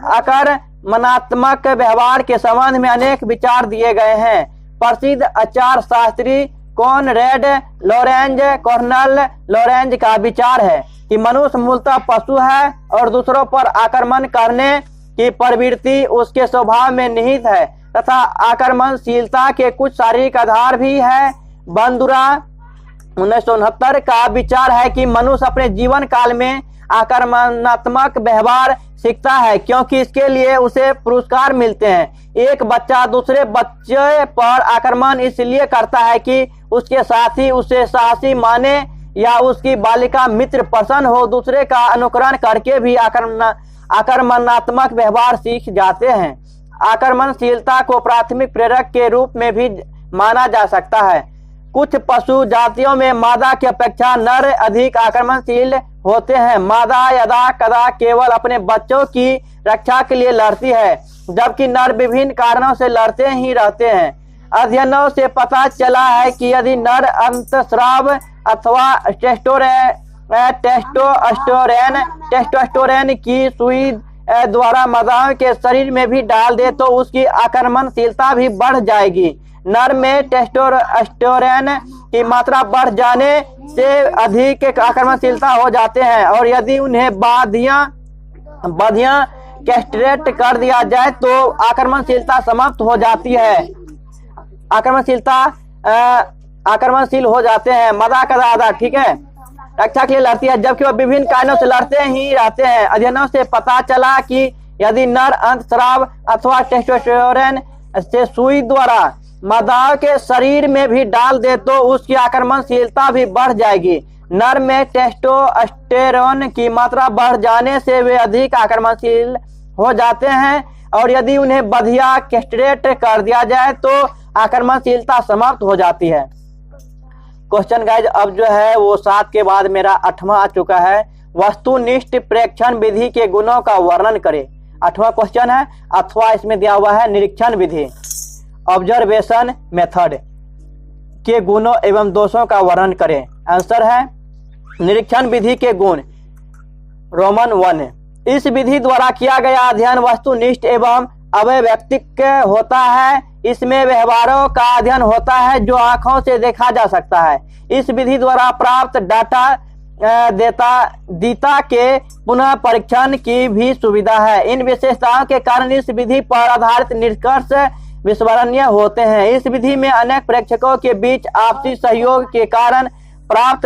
आक्रमणात्मक व्यवहार के संबंध में अनेक विचार दिए गए हैं। प्रसिद्ध आचार शास्त्री कर्नल लॉरेंज का विचार है कि मनुष्य मूलतः पशु है और दूसरों पर आक्रमण करने की प्रवृत्ति उसके स्वभाव में निहित है तथा आक्रमणशीलता के कुछ शारीरिक आधार भी है। बंदुरा 1969 का विचार है कि मनुष्य अपने जीवन काल में आक्रमणात्मक व्यवहार सीखता है क्योंकि इसके लिए उसे पुरस्कार मिलते हैं। एक बच्चा दूसरे बच्चे पर आक्रमण इसलिए करता है कि उसके साथी उसे साहसी माने या उसकी बालिका मित्र पसंद हो। दूसरे का अनुकरण करके भी आक्रमणात्मक व्यवहार सीख जाते हैं। आक्रमणशीलता को प्राथमिक प्रेरक के रूप में भी माना जा सकता है। कुछ पशु जातियों में मादा की अपेक्षा नर अधिक आक्रमणशील होते हैं। मादा यदा कदा केवल अपने बच्चों की रक्षा के लिए लड़ती है, जबकि नर विभिन्न कारणों से लड़ते ही रहते हैं। अध्ययनों से पता चला है कि यदि नर अंतस्राव अथवा टेस्टोस्टेरोन की सुई द्वारा मादाओं के शरीर में भी डाल दे तो उसकी आक्रमणशीलता भी बढ़ जाएगी। नर में टेस्टोस्टेरोन की मात्रा बढ़ जाने से अधिक आक्रमणशीलता हो जाते हैं और यदि उन्हें बधिया कैस्ट्रेट कर दिया जाए तो आक्रमणशीलता समाप्त हो जाती है। आक्रमणशील हो जाते हैं। मदा का दादा, ठीक है, रक्षा के लिए लड़ती है, जबकि वह विभिन्न कारणों से लड़ते ही रहते हैं। अध्ययनों से पता चला कि यदि नर अंतस्राव अथवा टेस्टोस्टेरोन से सुई द्वारा मादाओं के शरीर में भी डाल दे तो उसकी आक्रमणशीलता भी बढ़ जाएगी। नर में टेस्टोस्टेरोन की मात्रा बढ़ जाने से वे अधिक आक्रमणशील हो जाते हैं और यदि उन्हें बधिया कैस्ट्रेट कर दिया जाए तो आक्रमणशीलता समाप्त हो जाती है। क्वेश्चन गाइज अब जो है वो 7 के बाद मेरा 8वां आ चुका है। वस्तुनिष्ठ प्रेक्षण विधि के गुणों का वर्णन करें। 8वां क्वेश्चन है अथवा इसमें दिया हुआ है निरीक्षण विधि, ऑब्जर्वेशन मेथड के गुणों एवं दोषों का वर्णन करें। आंसर है निरीक्षण विधि के गुण। रोमन 1, इस विधि द्वारा किया गया अध्ययन वस्तुनिष्ठ एवं अवैयक्तिक होता है। इसमें व्यवहारों का अध्ययन होता है जो आंखों से देखा जा सकता है। इस विधि द्वारा प्राप्त डाटा दीता के पुनः परीक्षण की भी सुविधा है। इन विशेषताओं के कारण इस विधि पर आधारित निष्कर्ष विश्वसनीय होते हैं। इस विधि में अनेक प्रेक्षकों के बीच आपसी सहयोग के कारण प्राप्त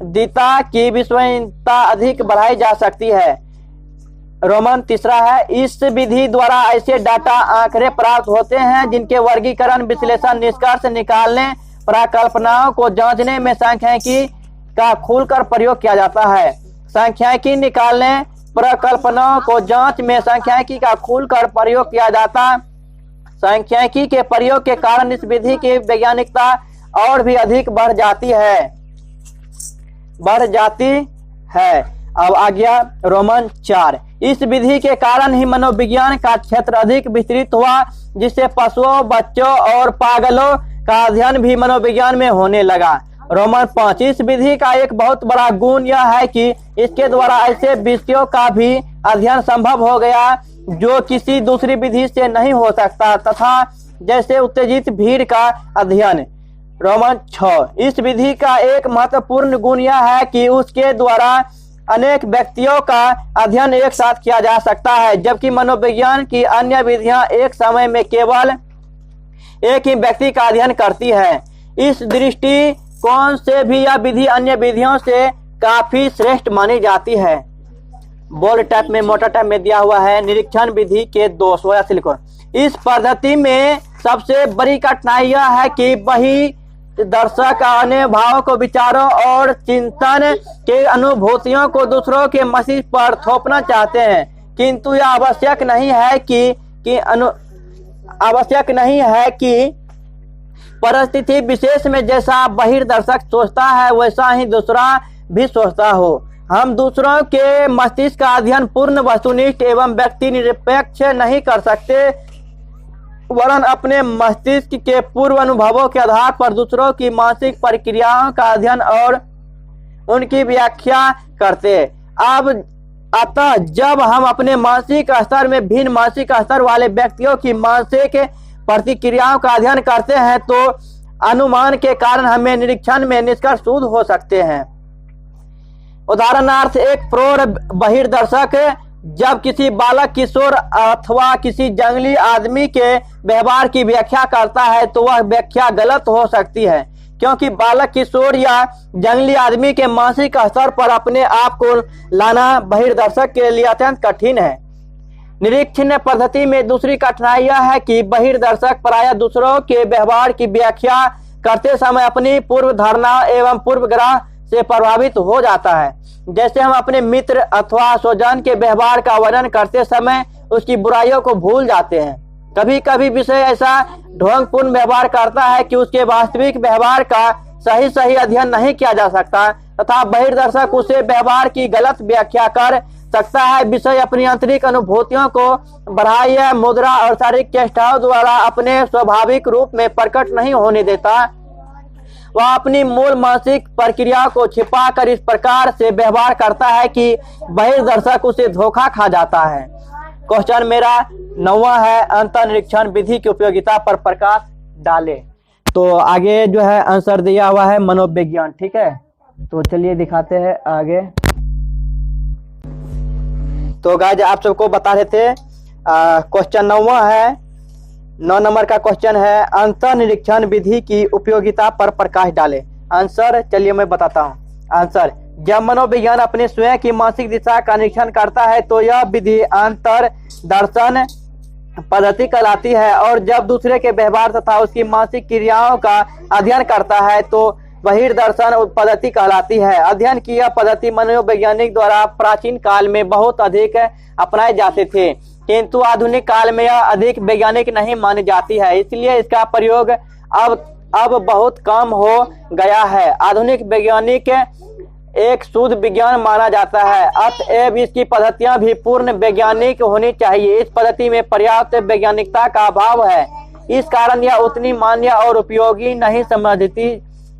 दीता की विश्वसनीयता अधिक बढ़ाई जा सकती है। रोमन 3 है, इस विधि द्वारा ऐसे डाटा आंकड़े प्राप्त होते हैं जिनके वर्गीकरण, विश्लेषण, निष्कर्ष निकालने, परिकल्पनाओं को जांचने में सांख्यिकी का खुलकर प्रयोग किया जाता है। सांख्यिकी निकालने, परिकल्पनाओं को जांच में सांख्यिकी का खुलकर प्रयोग किया जाता। सांख्यिकी के प्रयोग के कारण इस विधि की वैज्ञानिकता और भी अधिक बढ़ जाती है। अब आ गया रोमन 4, इस विधि के कारण ही मनोविज्ञान का क्षेत्र अधिक विस्तृत हुआ, जिससे पशुओं, बच्चों और पागलों का अध्ययन भी मनोविज्ञान में होने लगा। रोमन 5, इस विधि का एक बहुत बड़ा गुण यह है कि इसके द्वारा ऐसे विषयों का भी अध्ययन संभव हो गया जो किसी दूसरी विधि से नहीं हो सकता तथा जैसे उत्तेजित भीड़ का अध्ययन। रोमन 6, इस विधि का एक महत्वपूर्ण गुण यह है कि उसके द्वारा अनेक व्यक्तियों का अध्ययन एक साथ किया जा सकता है, जबकि मनोविज्ञान की अन्य विधियां एक समय में केवल एक ही व्यक्ति का अध्ययन करती है। इस दृष्टिकोण से भी यह विधि अन्य विधियों से काफी श्रेष्ठ मानी जाती है। बोल्ड टाइप में, मोटा टाइप में दिया हुआ है निरीक्षण विधि के दोष या सिलिकॉन। इस पद्धति में सबसे बड़ी कठिनाई यह है कि वही दर्शक अपने भावों को, विचारों और चिंतन के अनुभूतियों को दूसरों के मस्तिष्क पर थोपना चाहते हैं, किंतु यह आवश्यक नहीं है कि परिस्थिति विशेष में जैसा बहिर्दर्शक सोचता है वैसा ही दूसरा भी सोचता हो। हम दूसरों के मस्तिष्क का अध्ययन पूर्ण वस्तुनिष्ठ एवं व्यक्ति निरपेक्ष नहीं कर सकते, वरन अपने मस्तिष्क के पूर्व अनुभवों के आधार पर दूसरों की मानसिक प्रक्रियाओं का अध्ययन और उनकी व्याख्या करते। अतः जब हम अपने मानसिक स्तर में भिन्न मानसिक स्तर वाले व्यक्तियों की मानसिक प्रतिक्रियाओं का अध्ययन करते हैं तो अनुमान के कारण हमें निरीक्षण में निष्कर्ष शुद्ध हो सकते हैं। उदाहरणार्थ, एक प्रौढ़ बहिर्दर्शक जब किसी बालक, किशोर अथवा किसी जंगली आदमी के व्यवहार की व्याख्या करता है तो वह व्याख्या गलत हो सकती है, क्योंकि बालक, किशोर या जंगली आदमी के मानसिक स्तर पर अपने आप को लाना बहिर्दर्शक के लिए अत्यंत कठिन है। निरीक्षण पद्धति में दूसरी कठिनाई यह है कि बहिर्दर्शक प्रायः दूसरों के व्यवहार की व्याख्या करते समय अपनी पूर्व धारणा एवं पूर्वग्रह से प्रभावित हो जाता है। जैसे हम अपने मित्र अथवा स्वजन के व्यवहार का वर्णन करते समय उसकी बुराइयों को भूल जाते हैं। कभी कभी विषय ऐसा ढोंगपूर्ण व्यवहार करता है कि उसके वास्तविक व्यवहार का सही अध्ययन नहीं किया जा सकता तथा बहिर्दर्शक उसे व्यवहार की गलत व्याख्या कर सकता है। विषय अपनी आंतरिक अनुभूतियों को बढ़ाए मुद्रा और शारीरिक चेष्टाओं द्वारा अपने स्वाभाविक रूप में प्रकट नहीं होने देता। वह अपनी मूल मानसिक प्रक्रिया को छिपाकर इस प्रकार से व्यवहार करता है कि बहिर्दर्शक उसे धोखा खा जाता है। क्वेश्चन मेरा 9वां है, अंतर्निरीक्षण विधि की उपयोगिता पर प्रकाश डाले। तो आगे जो है आंसर दिया हुआ है मनोविज्ञान, ठीक है। तो चलिए दिखाते हैं आगे। तो गाइस आप सबको बता रहे थे क्वेश्चन 9वां है, 9 नंबर का क्वेश्चन है, अंतर्निरीक्षण विधि की उपयोगिता पर प्रकाश डाले। आंसर चलिए मैं बताता हूँ। आंसर, जब मनोविज्ञान अपने स्वयं की मानसिक दिशा का निरीक्षण करता है तो यह विधि अंतर दर्शन पद्धति कहलाती है, और जब दूसरे के व्यवहार तथा उसकी मानसिक क्रियाओं का अध्ययन करता है तो बहिर्दर्शन पद्धति कहलाती है। अध्ययन की यह पद्धति मनोवैज्ञानिक द्वारा प्राचीन काल में बहुत अधिक अपनाए जाते थे, किंतु आधुनिक काल में यह अधिक वैज्ञानिक नहीं मानी जाती है, इसलिए इसका प्रयोग अब बहुत कम हो गया है। आधुनिक वैज्ञानिक एक शुद्ध विज्ञान माना जाता है, अतएव इसकी पद्धतियां भी पूर्ण वैज्ञानिक होनी चाहिए। इस पद्धति में पर्याप्त वैज्ञानिकता का अभाव है, इस कारण यह उतनी मान्य और उपयोगी नहीं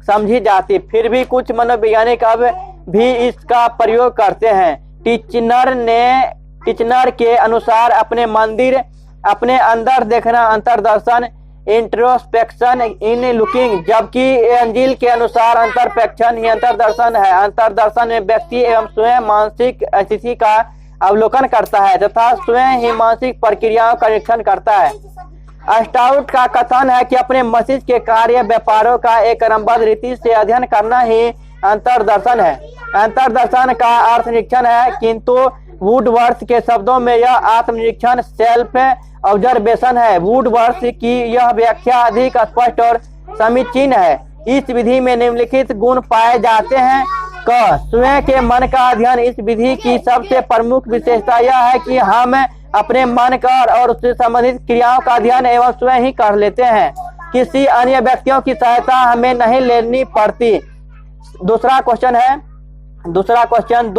समझी जाती। फिर भी कुछ मनोवैज्ञानिक अब भी इसका प्रयोग करते हैं। टिचनर के अनुसार अपने अंदर देखना अंतर्दर्शन, इंट्रोस्पेक्शन इन लुकिंग, जबकि एंजिल के अनुसार अंतरपेक्षण ही अंतर्दर्शन है। अंतर्दर्शन में व्यक्ति एवं स्वयं मानसिक स्थिति का अवलोकन करता है तथा स्वयं ही मानसिक प्रक्रियाओं का निरीक्षण करता है। स्टाउट का कथन है कि अपने मस्तिष्क के कार्य व्यापारों का एक क्रमबद्ध रीति से अध्ययन करना ही अंतर्दर्शन है। अंतर्दर्शन का अर्थ निरीक्षण है, किंतु वुडवर्थ के शब्दों में यह आत्मनिरीक्षण सेल्फ ऑब्जर्वेशन है। वुडवर्थ की यह व्याख्या अधिक स्पष्ट और समीचीन है। इस विधि में निम्नलिखित गुण पाए जाते हैं। क, स्वयं के मन का अध्ययन। इस विधि की सबसे प्रमुख विशेषता यह है कि हम अपने मन का और उससे संबंधित क्रियाओं का अध्ययन एवं स्वयं ही कर लेते हैं, किसी अन्य व्यक्तियों की सहायता हमें नहीं लेनी पड़ती। दूसरा क्वेश्चन है, दूसरा क्वेश्चन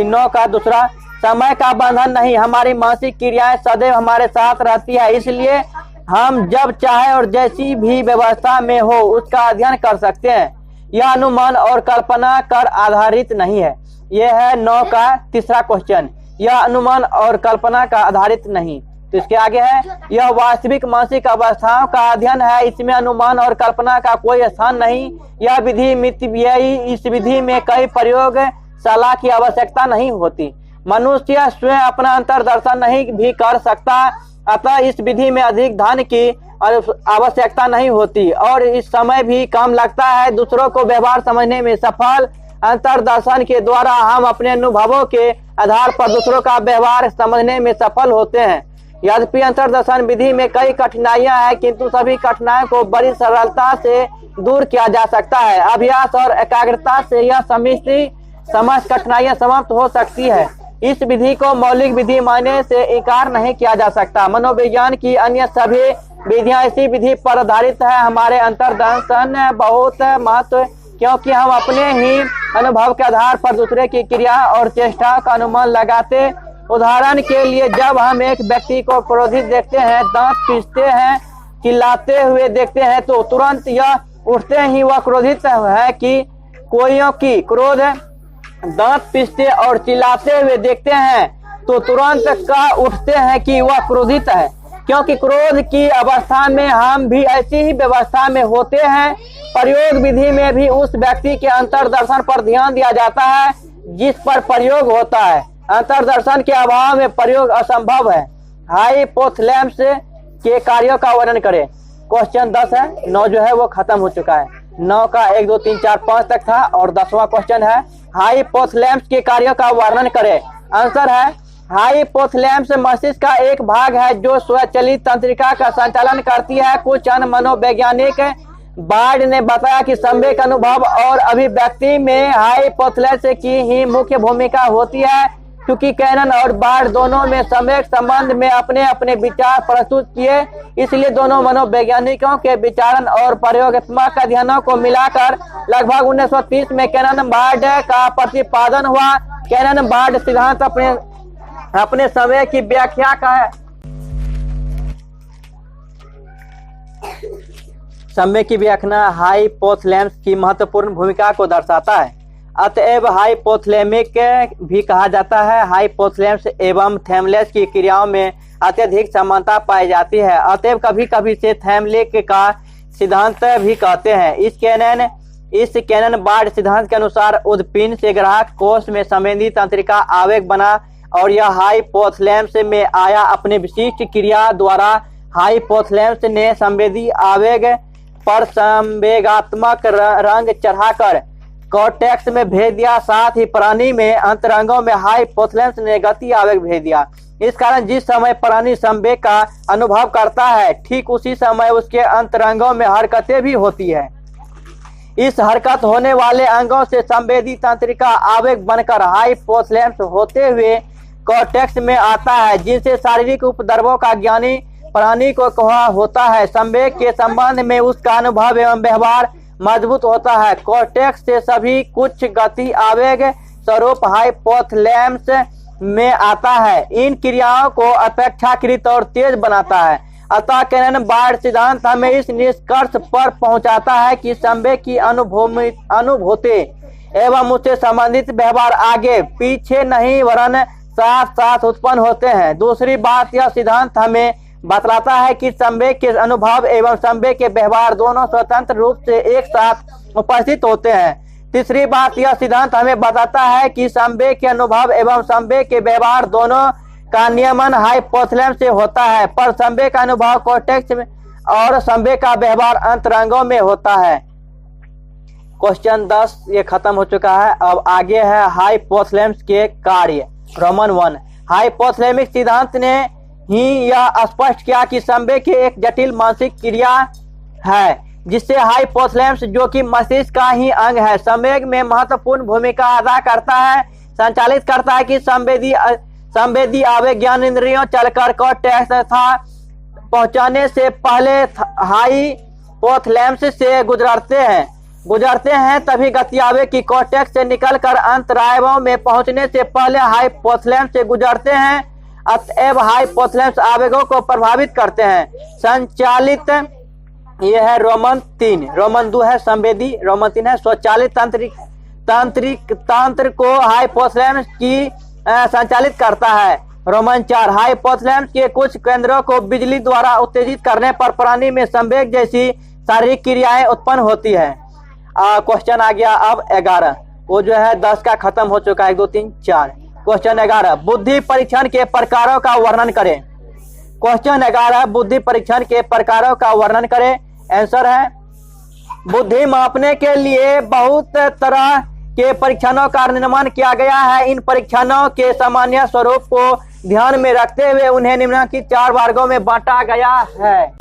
9 का दूसरा, समय का बंधन नहीं, हमारी मानसिक क्रियाएं सदैव हमारे साथ रहती है, इसलिए हम जब चाहे और जैसी भी व्यवस्था में हो उसका अध्ययन कर सकते हैं। यह अनुमान और कल्पना कर आधारित नहीं है। यह है 9 का तीसरा क्वेश्चन, यह अनुमान और कल्पना का आधारित नहीं। तो इसके आगे है, यह वास्तविक मानसिक अवस्थाओं का अध्ययन है, इसमें अनुमान और कल्पना का कोई स्थान नहीं। यह विधि मितव्ययी, इस विधि में कई प्रयोगशाला की आवश्यकता नहीं होती। मनुष्य स्वयं अपना अंतर्दर्शन नहीं भी कर सकता, अतः इस विधि में अधिक धन की आवश्यकता नहीं होती और इस समय भी कम लगता है। दूसरों को व्यवहार समझने में सफल अंतर्दर्शन के द्वारा हम अपने अनुभवों के आधार पर दूसरों का व्यवहार समझने में सफल होते हैं। यद्यपि अंतर्दर्शन विधि में कई कठिनाइयां हैं, किंतु सभी कठिनाइयों को बड़ी सरलता से दूर किया जा सकता है। अभ्यास और एकाग्रता से यह समस्त कठिनाइयां समाप्त हो सकती है। इस विधि को मौलिक विधि मानने से इनकार नहीं किया जा सकता। मनोविज्ञान की अन्य सभी विधियां इसी विधि पर आधारित है। हमारे अंतर्दर्शन बहुत महत्व, क्योंकि हम अपने ही अनुभव के आधार पर दूसरे की क्रिया और चेष्टा का अनुमान लगाते। उदाहरण के लिए, जब हम एक व्यक्ति को क्रोधित देखते हैं, दांत पीसते हैं, चिल्लाते हुए देखते हैं, तो तुरंत यह उठते ही वह क्रोधित है कि कोइयों की क्रोध दांत पीसते और चिल्लाते हुए देखते हैं तो तुरंत कह उठते हैं कि वह क्रोधित है, क्योंकि क्रोध की अवस्था में हम भी ऐसी ही व्यवस्था में होते हैं। प्रयोग विधि में भी उस व्यक्ति के अंतर्दर्शन पर ध्यान दिया जाता है जिस पर प्रयोग होता है। अंतर्दर्शन के अभाव में प्रयोग असंभव है। हाइपोथैलेमस के कार्यों का वर्णन करें। क्वेश्चन 10 है, 9 जो है वो खत्म हो चुका है। 9 का 1 2 3 4 5 तक था और 10वां क्वेश्चन है, हाइपोथैलेमस के कार्यों का वर्णन करें। आंसर है, हाइपोथैलेमस मस्तिष्क का एक भाग है जो स्वचालित तंत्रिका का संचालन करती है। कुछ अन्य मनोवैज्ञानिक बार्ड ने बताया कि संवेग अनुभव और अभिव्यक्ति में हाइपोथैलेमस की ही मुख्य भूमिका होती है। क्योंकि कैनन और बार्ड दोनों में संवेग संबंध में अपने अपने विचार प्रस्तुत किए, इसलिए दोनों मनोवैज्ञानिकों के विचारण और प्रयोगात्मक अध्ययनों को मिलाकर लगभग 1930 में कैनन बार्ड का प्रतिपादन हुआ। कैनन बार्ड सिद्धांत अपने अपने समय की व्याख्या का है। समय की व्याख्या हाइपोथैलेमस की महत्वपूर्ण भूमिका को दर्शाता है, अतएव हाइपोथैलेमिक भी कहा जाता है। हाइपोथैलेमस एवं थैलेमस की क्रियाओं में अत्यधिक समानता पाई जाती है, अतएव कभी कभी इसे थैलेमिक का सिद्धांत भी कहते हैं। इस कैनन बार्ड सिद्धांत के अनुसार उद्पीन से ग्राहक कोष में संवेदी तंत्रिका आवेग बना और यह हाइपोथैलेमस में आया। अपने विशिष्ट क्रिया द्वारा हाइपोथैलेमस ने संवेदी आवेग पर संवेगात्मक रंग चढ़ाकर कॉर्टेक्स में भेज दिया। साथ ही प्राणी में अंतरंगों में हाइपोथैलेमस ने गति आवेग भेज दिया। इस कारण जिस समय प्राणी संवेग का अनुभव करता है, ठीक उसी समय उसके अंतरंगों में हरकतें भी होती है। इस हरकत होने वाले अंगों से संवेदी तंत्रिका आवेग बनकर हाइपोथैलेमस होते हुए कॉर्टेक्स में आता है, जिनसे शारीरिक उपद्रवों का ज्ञानी प्राणी को होता है। संवेग के संबंध में उसका अनुभव एवं व्यवहार मजबूत होता है। कॉर्टेक्स से सभी कुछ गति आवेग स्वरूप हाइपोथैलेमस में आता है। इन क्रियाओं को अपेक्षाकृत और तेज बनाता है। अतः कैनन बार्ड सिद्धांत हमें इस निष्कर्ष पर पहुंचाता है कि संवेग की अनुभूति एवं उससे संबंधित व्यवहार आगे पीछे नहीं वरन साथ साथ उत्पन्न होते हैं। दूसरी बात, यह सिद्धांत हमें बतलाता है कि संवेग के अनुभव एवं संवेग के व्यवहार दोनों स्वतंत्र रूप से एक साथ उपस्थित होते हैं। तीसरी बात, यह सिद्धांत हमें बताता है कि संवेग के अनुभव एवं संवेग के व्यवहार दोनों का नियमन हाइपोथैलेमस से होता है, पर संवेग का अनुभव कॉर्टेक्स में और संवेग का व्यवहार अंतरंगों में होता है। क्वेश्चन 10 ये खत्म हो चुका है। अब आगे है हाइपोथैलेमस के कार्य। रोमन 1, हाइपोथैलेमिक सिद्धांत ने ही यह स्पष्ट किया कि संवेग की एक जटिल मानसिक क्रिया है, जिससे हाइपोथैलेमस, जो कि मस्तिष्क का ही अंग है, संवेग में महत्वपूर्ण भूमिका अदा करता है, संचालित करता है कि संवेदी आवेग ज्ञान इंद्रियों चलकर कॉर्टेक्स तथा पहुंचाने से पहले हाइपोथैलेमस से गुजरते हैं तभी गति आवेग की कॉर्टेक्स से निकलकर अंतरायों में पहुंचने से पहले हाइपोथैलेमस से गुजरते हैं। अतएव हाइपोथैलेमस आवेगों को प्रभावित करते हैं, संचालित। यह है रोमन 3। रोमन 2 है संवेदी, रोमन 3 है स्वचालित तंत्र को हाइपोथैलेमस की संचालित करता है। रोमन 4, हाइपोथैलेमस के कुछ केंद्रों को बिजली द्वारा उत्तेजित करने पर प्राणी में संवेग जैसी शारीरिक क्रियाएं उत्पन्न होती है। क्वेश्चन आ गया अब 11, वो जो है 10 का खत्म हो चुका है, 1 2 3 4। क्वेश्चन 11, बुद्धि परीक्षण के प्रकारों का वर्णन करें। क्वेश्चन 11, बुद्धि परीक्षण के प्रकारों का वर्णन करें। आंसर है, बुद्धि मापने के लिए बहुत तरह के परीक्षणों का निर्माण किया गया है। इन परीक्षणों के सामान्य स्वरूप को ध्यान में रखते हुए उन्हें निम्नलिखित 4 वर्गों में बांटा गया है।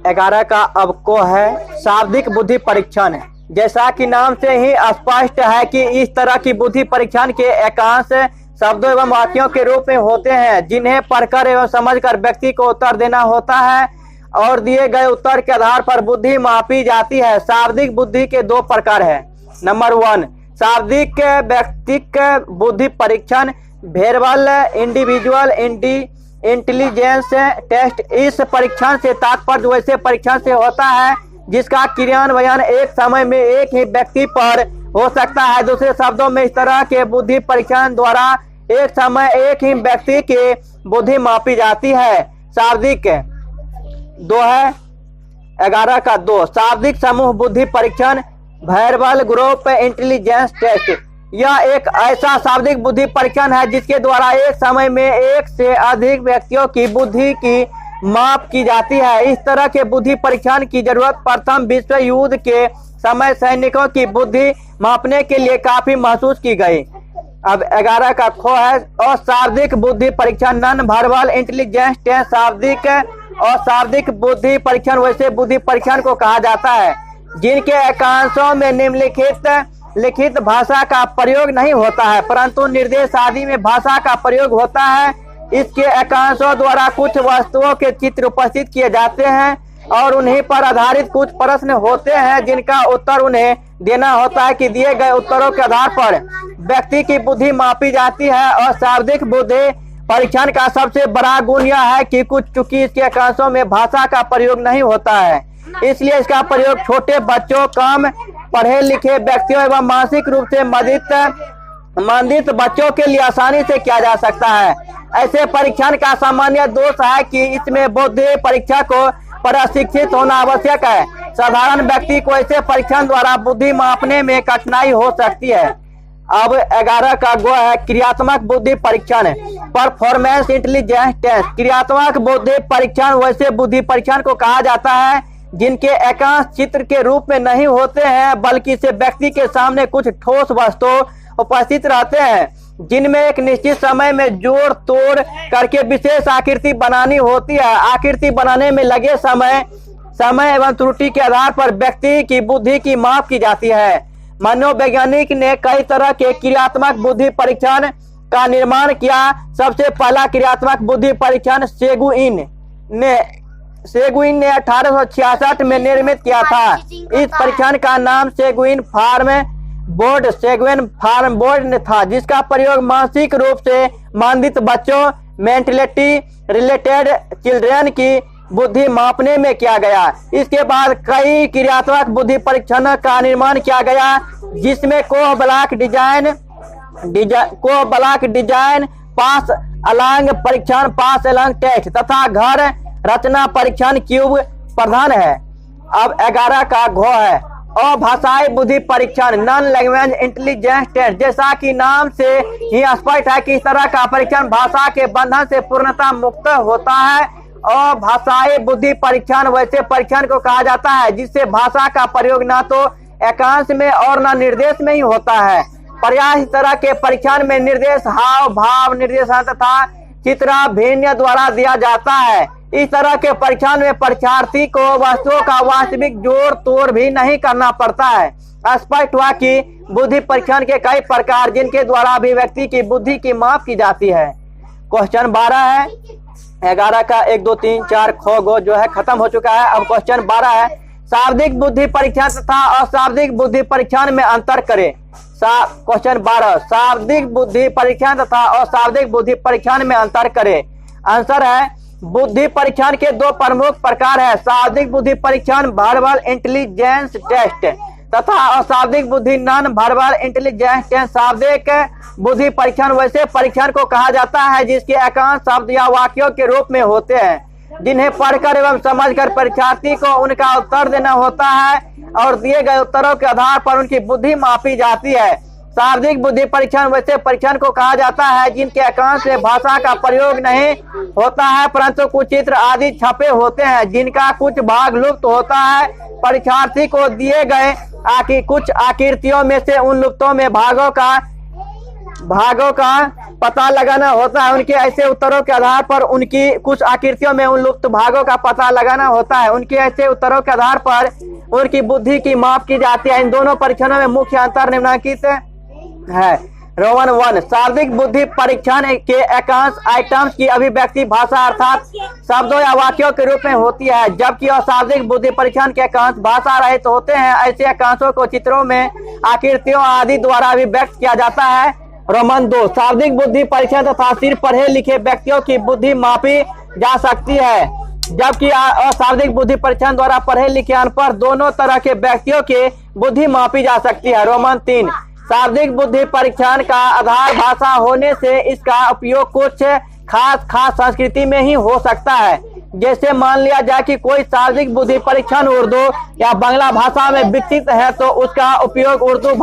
ग्यारह का अब को है शाब्दिक बुद्धि परीक्षण। जैसा कि नाम से ही स्पष्ट है कि इस तरह की बुद्धि परीक्षण के एकांश शब्दों एवं वाक्यों के रूप में होते हैं, जिन्हें पढ़कर एवं समझकर व्यक्ति को उत्तर देना होता है और दिए गए उत्तर के आधार पर बुद्धि मापी जाती है। शाब्दिक बुद्धि के 2 प्रकार है। नंबर 1, शाब्दिक व्यक्तिक बुद्धि परीक्षण, वेर्बल इंडिविजुअल इंटेलिजेंस टेस्ट। इस परीक्षण से तात्पर्य वैसे परीक्षण से होता है जिसका क्रियान्वयन एक समय में एक ही व्यक्ति पर हो सकता है। दूसरे शब्दों में इस तरह के बुद्धि परीक्षण द्वारा एक समय एक ही व्यक्ति की बुद्धि मापी जाती है। शाब्दिक 2 है, 11 का 2, शाब्दिक समूह बुद्धि परीक्षण, वर्बल ग्रुप इंटेलिजेंस टेस्ट। यह एक ऐसा शाब्दिक बुद्धि परीक्षण है जिसके द्वारा एक समय में एक से अधिक व्यक्तियों की बुद्धि की माप की जाती है। इस तरह के बुद्धि परीक्षण की जरूरत प्रथम विश्व युद्ध के समय सैनिकों की बुद्धि मापने के लिए काफी महसूस की गई। अब 11 का खो है अशाब्दिक बुद्धि परीक्षण, नॉन वर्बल इंटेलिजेंस टेस्ट। शाब्दिक और शाब्दिक बुद्धि परीक्षण वैसे बुद्धि परीक्षण को कहा जाता है जिनके एकांशों में निम्नलिखित लिखित भाषा का प्रयोग नहीं होता है, परंतु निर्देश आदि में भाषा का प्रयोग होता है। इसके एकांशों द्वारा कुछ वस्तुओं के चित्र उपस्थित किए जाते हैं और उन्हीं पर आधारित कुछ प्रश्न होते हैं जिनका उत्तर उन्हें देना होता है कि दिए गए उत्तरों के आधार पर व्यक्ति की बुद्धि मापी जाती है। और शाब्दिक बुद्धि परीक्षण का सबसे बड़ा गुण यह है कि चूंकि इसके एकांशों में भाषा का प्रयोग नहीं होता है, इसलिए इसका प्रयोग छोटे बच्चों, कम पढ़े लिखे व्यक्तियों एवं मानसिक रूप से मंदित बच्चों के लिए आसानी से किया जा सकता है। ऐसे परीक्षण का सामान्य दोष है कि इसमें बुद्धि परीक्षा को प्रशिक्षित होना आवश्यक है। साधारण व्यक्ति को ऐसे परीक्षण द्वारा बुद्धि मापने में कठिनाई हो सकती है। अब 11 का गो है क्रियात्मक बुद्धि परीक्षण, परफॉर्मेंस इंटेलिजेंस टेस्ट। क्रियात्मक बुद्धि परीक्षण वैसे बुद्धि परीक्षण को कहा जाता है जिनके एकांश चित्र के रूप में नहीं होते हैं, बल्कि से व्यक्ति के सामने कुछ ठोस वस्तु उपस्थित रहते हैं जिनमें एक निश्चित समय में जोड़ तोड़ करके विशेष आकृति बनानी होती है। आकृति बनाने में लगे समय एवं त्रुटि के आधार पर व्यक्ति की बुद्धि की माप की जाती है। मनोवैज्ञानिक ने कई तरह के क्रियात्मक बुद्धि परीक्षण का निर्माण किया। सबसे पहला क्रियात्मक बुद्धि परीक्षण सेगुइन ने 1866 में निर्मित किया था। इस परीक्षण का नाम सेगुइन फार्म बोर्ड ने था, जिसका प्रयोग मानसिक रूप से मंदित बच्चों, मेंटलिटी रिलेटेड चिल्ड्रन की बुद्धि मापने में किया गया। इसके बाद कई क्रियात्मक बुद्धि परीक्षण का निर्माण किया गया, जिसमें कोह ब्लॉक डिजाइन, पास अलांग परीक्षण, पास अलांग टेस्ट तथा घर रचना परीक्षण क्यूब प्रधान है। अब 11 का घ है अभाषाई बुद्धि परीक्षण, नॉन लैंग्वेज इंटेलिजेंस टेस्ट। जैसा कि नाम से ही स्पष्ट है कि इस तरह का परीक्षण भाषा के बंधन से पूर्णतः मुक्त होता है। अभाषाई बुद्धि परीक्षण वैसे परीक्षण को कहा जाता है जिससे भाषा का प्रयोग न तो एकांश में और न निर्देश में ही होता है। प्रयास इस तरह के परीक्षण में निर्देश हाव भाव निर्देशन तथा चित्राभिनय द्वारा दिया जाता है। इस तरह के परीक्षण में परीक्षार्थी को वस्तुओं का वास्तविक जोड़ तोड़ भी नहीं करना पड़ता है। स्पष्ट हुआ कि बुद्धि परीक्षण के कई प्रकार जिनके द्वारा अभिव्यक्ति की बुद्धि की माप की जाती है। क्वेश्चन 12 है। 11 का 1 2 3 4 ख गो जो है खत्म हो चुका है। अब क्वेश्चन 12 है शाब्दिक बुद्धि परीक्षण तथा अशाब्दिक बुद्धि परीक्षण में अंतर करें। क्वेश्चन 12 शाब्दिक बुद्धि परीक्षण तथा अशाब्दिक बुद्धि परीक्षण में अंतर करें। आंसर है बुद्धि परीक्षण के दो प्रमुख प्रकार है, शाब्दिक बुद्धि परीक्षण वर्बल इंटेलिजेंस टेस्ट तथा अशाब्दिक बुद्धि नॉन वर्बल इंटेलिजेंस टेस्ट। शाब्दिक बुद्धि परीक्षण वैसे परीक्षण को कहा जाता है जिसके एकांश शब्द या वाक्यों के रूप में होते हैं, जिन्हें पढ़कर एवं समझकर परीक्षार्थी को उनका उत्तर देना होता है और दिए गए उत्तरों के आधार पर उनकी बुद्धि मापी जाती है। शाब्दिक बुद्धि परीक्षण वैसे परीक्षण को कहा जाता है जिनके एकांश में भाषा का प्रयोग नहीं होता है, परंतु कुछ चित्र आदि छपे होते हैं जिनका कुछ भाग लुप्त होता है। परीक्षार्थी को दिए गए कुछ आकृतियों में से उन लुप्तों में भागों का पता लगाना होता है। उनके ऐसे उत्तरों के आधार पर उनकी कुछ आकृतियों में उन लुप्त भागों का पता लगाना होता है। उनके ऐसे उत्तरों के आधार पर उनकी बुद्धि की माप की जाती है। इन दोनों परीक्षणों में मुख्य अंतर निम्नलिखित है। रोमन 1 शाब्दिक बुद्धि परीक्षण के एकांश आइटम्स की अभिव्यक्ति भाषा अर्थात शब्दों या वाक्यों के रूप में होती है, जबकि अशाब्दिक बुद्धि परीक्षण के एकांश भाषा रहित होते हैं। ऐसे एकांशों को चित्रों में आकृतियों आदि द्वारा अभिव्यक्त किया जाता है। रोमन 2 शाब्दिक बुद्धि परीक्षण तथा सिर्फ पढ़े लिखे व्यक्तियों की बुद्धि मापी जा सकती है, जबकि अशाब्दिक बुद्धि परीक्षण द्वारा पढ़े लिखे अनपढ़ दोनों तरह के व्यक्तियों की बुद्धि मापी जा सकती है। रोमन 3 शाब्दिक बुद्धि परीक्षण का आधार भाषा होने से इसका उपयोग कुछ खास संस्कृति में ही हो सकता है। जैसे मान लिया जाए कि कोई शाब्दिक बुद्धि परीक्षण उर्दू या बांग्ला भाषा में विकसित है तो उसका उपयोग उर्दू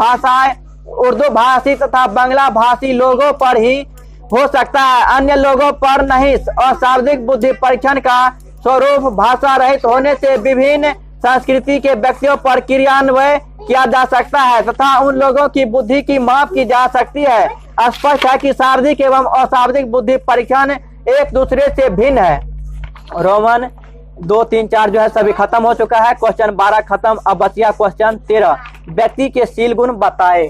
भाषी तथा बांग्ला भाषी लोगों पर ही हो सकता है, अन्य लोगों पर नहीं। अशाब्दिक बुद्धि परीक्षण का स्वरूप भाषा रहित होने से विभिन्न संस्कृति के व्यक्तियों पर क्रियान्वय किया जा सकता है तथा उन लोगों की बुद्धि की माप की जा सकती है। स्पष्ट है कि शाब्दिक एवं अशाब्दिक बुद्धि परीक्षण एक दूसरे से भिन्न है। रोमन 2, 3, 4 जो है सभी खत्म हो चुका है। क्वेश्चन 12 खत्म। अब बचिया क्वेश्चन 13, व्यक्ति के शील गुण बताए।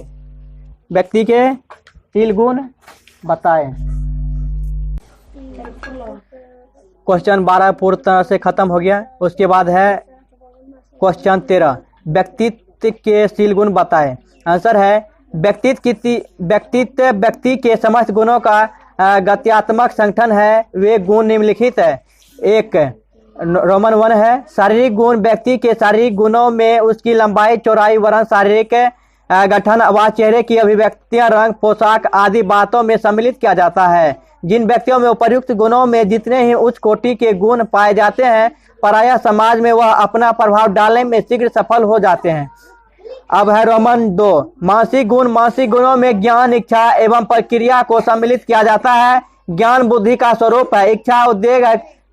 व्यक्ति के शील गुण बताए। क्वेश्चन 12 पूर्ण तरह से खत्म हो गया। उसके बाद है क्वेश्चन 13, व्यक्तित्व के शील गुण बताए। आंसर है व्यक्तित्व व्यक्ति के समस्त गुणों का गत्यात्मक संगठन है। वे गुण निम्नलिखित है। एक रोमन 1 है, शारीरिक गुण व्यक्ति के शारीरिक गुणों में उसकी लंबाई, चौड़ाई, वर्ण, शारीरिक गठन, आवाज, चेहरे की अभिव्यक्तियां, रंग, पोशाक आदि बातों में सम्मिलित किया जाता है। जिन व्यक्तियों में उपर्युक्त गुणों में जितने ही उच्च कोटि के गुण पाए जाते हैं, प्रायः समाज में वह अपना प्रभाव डालने में शीघ्र सफल हो जाते हैं। अब है रोमन 2, मानसिक गुण। मानसिक गुणों में ज्ञान, इच्छा एवं प्रक्रिया को सम्मिलित किया जाता है। ज्ञान बुद्धि का स्वरूप है, इच्छा उद्वेग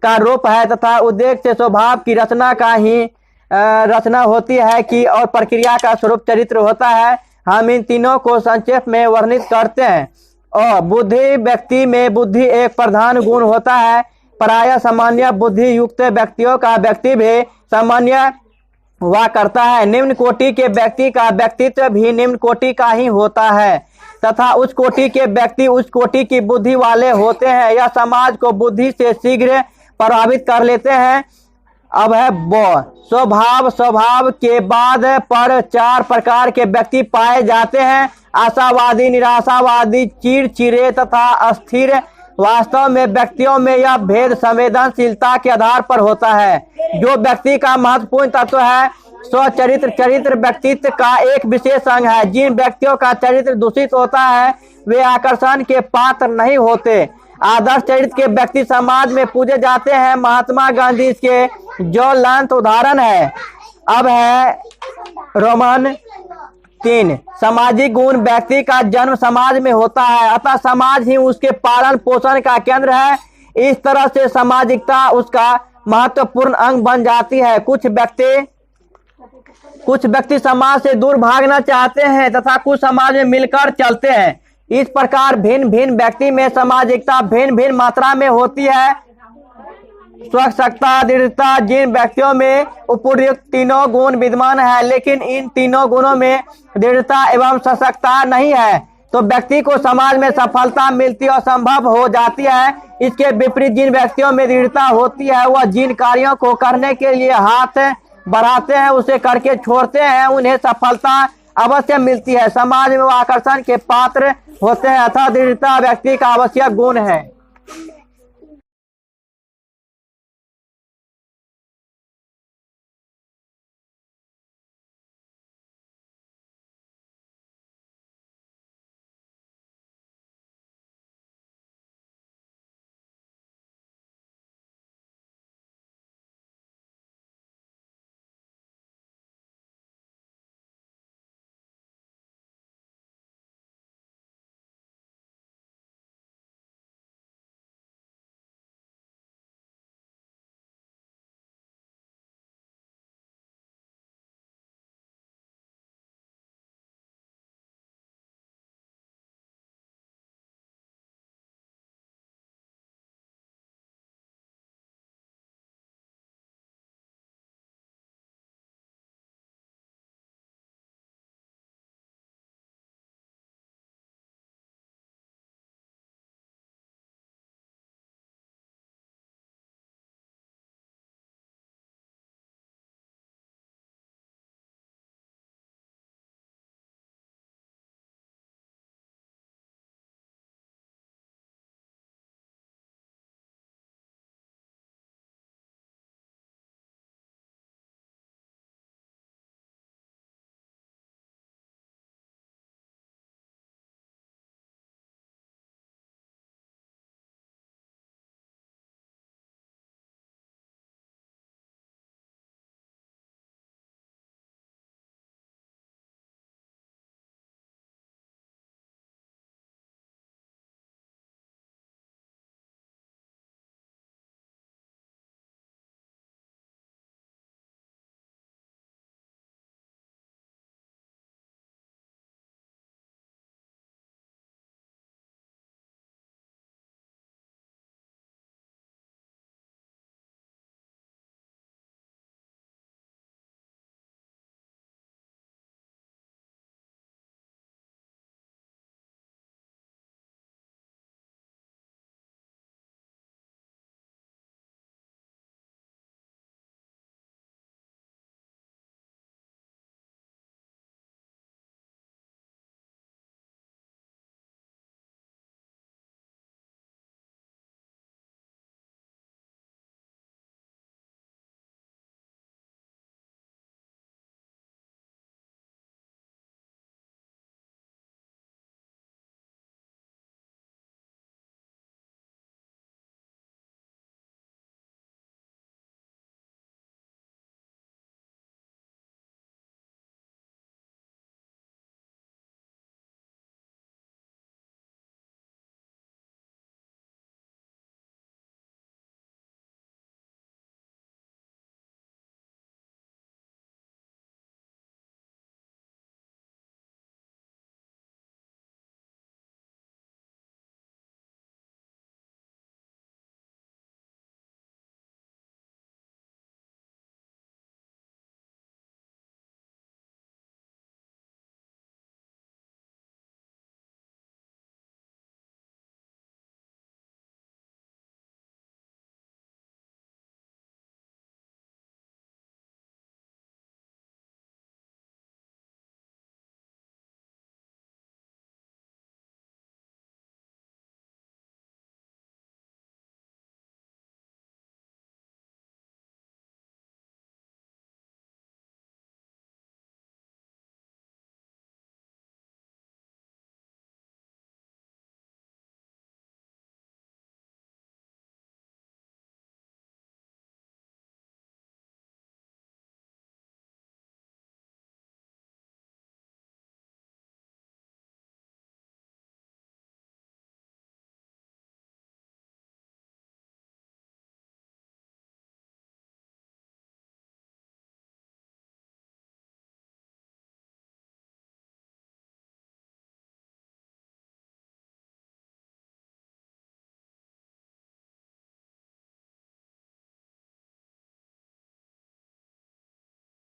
का रूप है तथा उद्वेग से स्वभाव की रचना का ही रचना होती है कि और प्रक्रिया का स्वरूप चरित्र होता है। हम इन तीनों को संक्षेप में वर्णित करते हैं। और बुद्धि, व्यक्ति में बुद्धि एक प्रधान गुण होता है। प्रायः सामान्य बुद्धि युक्त व्यक्तियों का व्यक्ति भी सामान्य हुआ करता है। निम्न कोटि के व्यक्ति का व्यक्तित्व भी निम्न कोटि का ही होता है तथा उच्च कोटि के व्यक्ति उच्च कोटि की बुद्धि वाले होते हैं। यह समाज को बुद्धि से शीघ्र प्रभावित कर लेते हैं। अब है स्वभाव। स्वभाव के बाद पर 4 प्रकार के व्यक्ति पाए जाते हैं। आशावादी, निराशावादी, चिड़चिड़े तथा अस्थिर। वास्तव में व्यक्तियों में यह भेद संवेदनशीलता के आधार पर होता है। जो व्यक्ति का महत्वपूर्ण तत्व है स्वचरित्र। चरित्र व्यक्तित्व का एक विशेष अंग है। जिन व्यक्तियों का चरित्र दूषित होता है वे आकर्षण के पात्र नहीं होते। आदर्श चरित्र के व्यक्ति समाज में पूजे जाते हैं। महात्मा गांधी इसके ज्वलंत उदाहरण है। अब है रोमन 3, सामाजिक गुण। व्यक्ति का जन्म समाज में होता है अतः समाज ही उसके पालन पोषण का केंद्र है। इस तरह से सामाजिकता उसका महत्वपूर्ण अंग बन जाती है। कुछ व्यक्ति समाज से दूर भागना चाहते हैं तथा कुछ समाज में मिलकर चलते हैं। इस प्रकार भिन्न भिन्न व्यक्ति में सामाजिकता भिन्न भिन्न मात्रा में होती है। स्वच्छता, दृढ़ता। जिन व्यक्तियों में उपर्युक्त तीनों गुण विद्यमान है लेकिन इन तीनों गुणों में दृढ़ता एवं सशक्तता नहीं है तो व्यक्ति को समाज में सफलता मिलती और संभव हो जाती है। इसके विपरीत जिन व्यक्तियों में दृढ़ता होती है वह जिन कार्यों को करने के लिए हाथ बढ़ाते हैं उसे करके छोड़ते हैं, उन्हें सफलता अवश्य मिलती है। समाज में वो आकर्षण के पात्र होते हैं अतः दृढ़ता व्यक्ति का आवश्यक गुण है।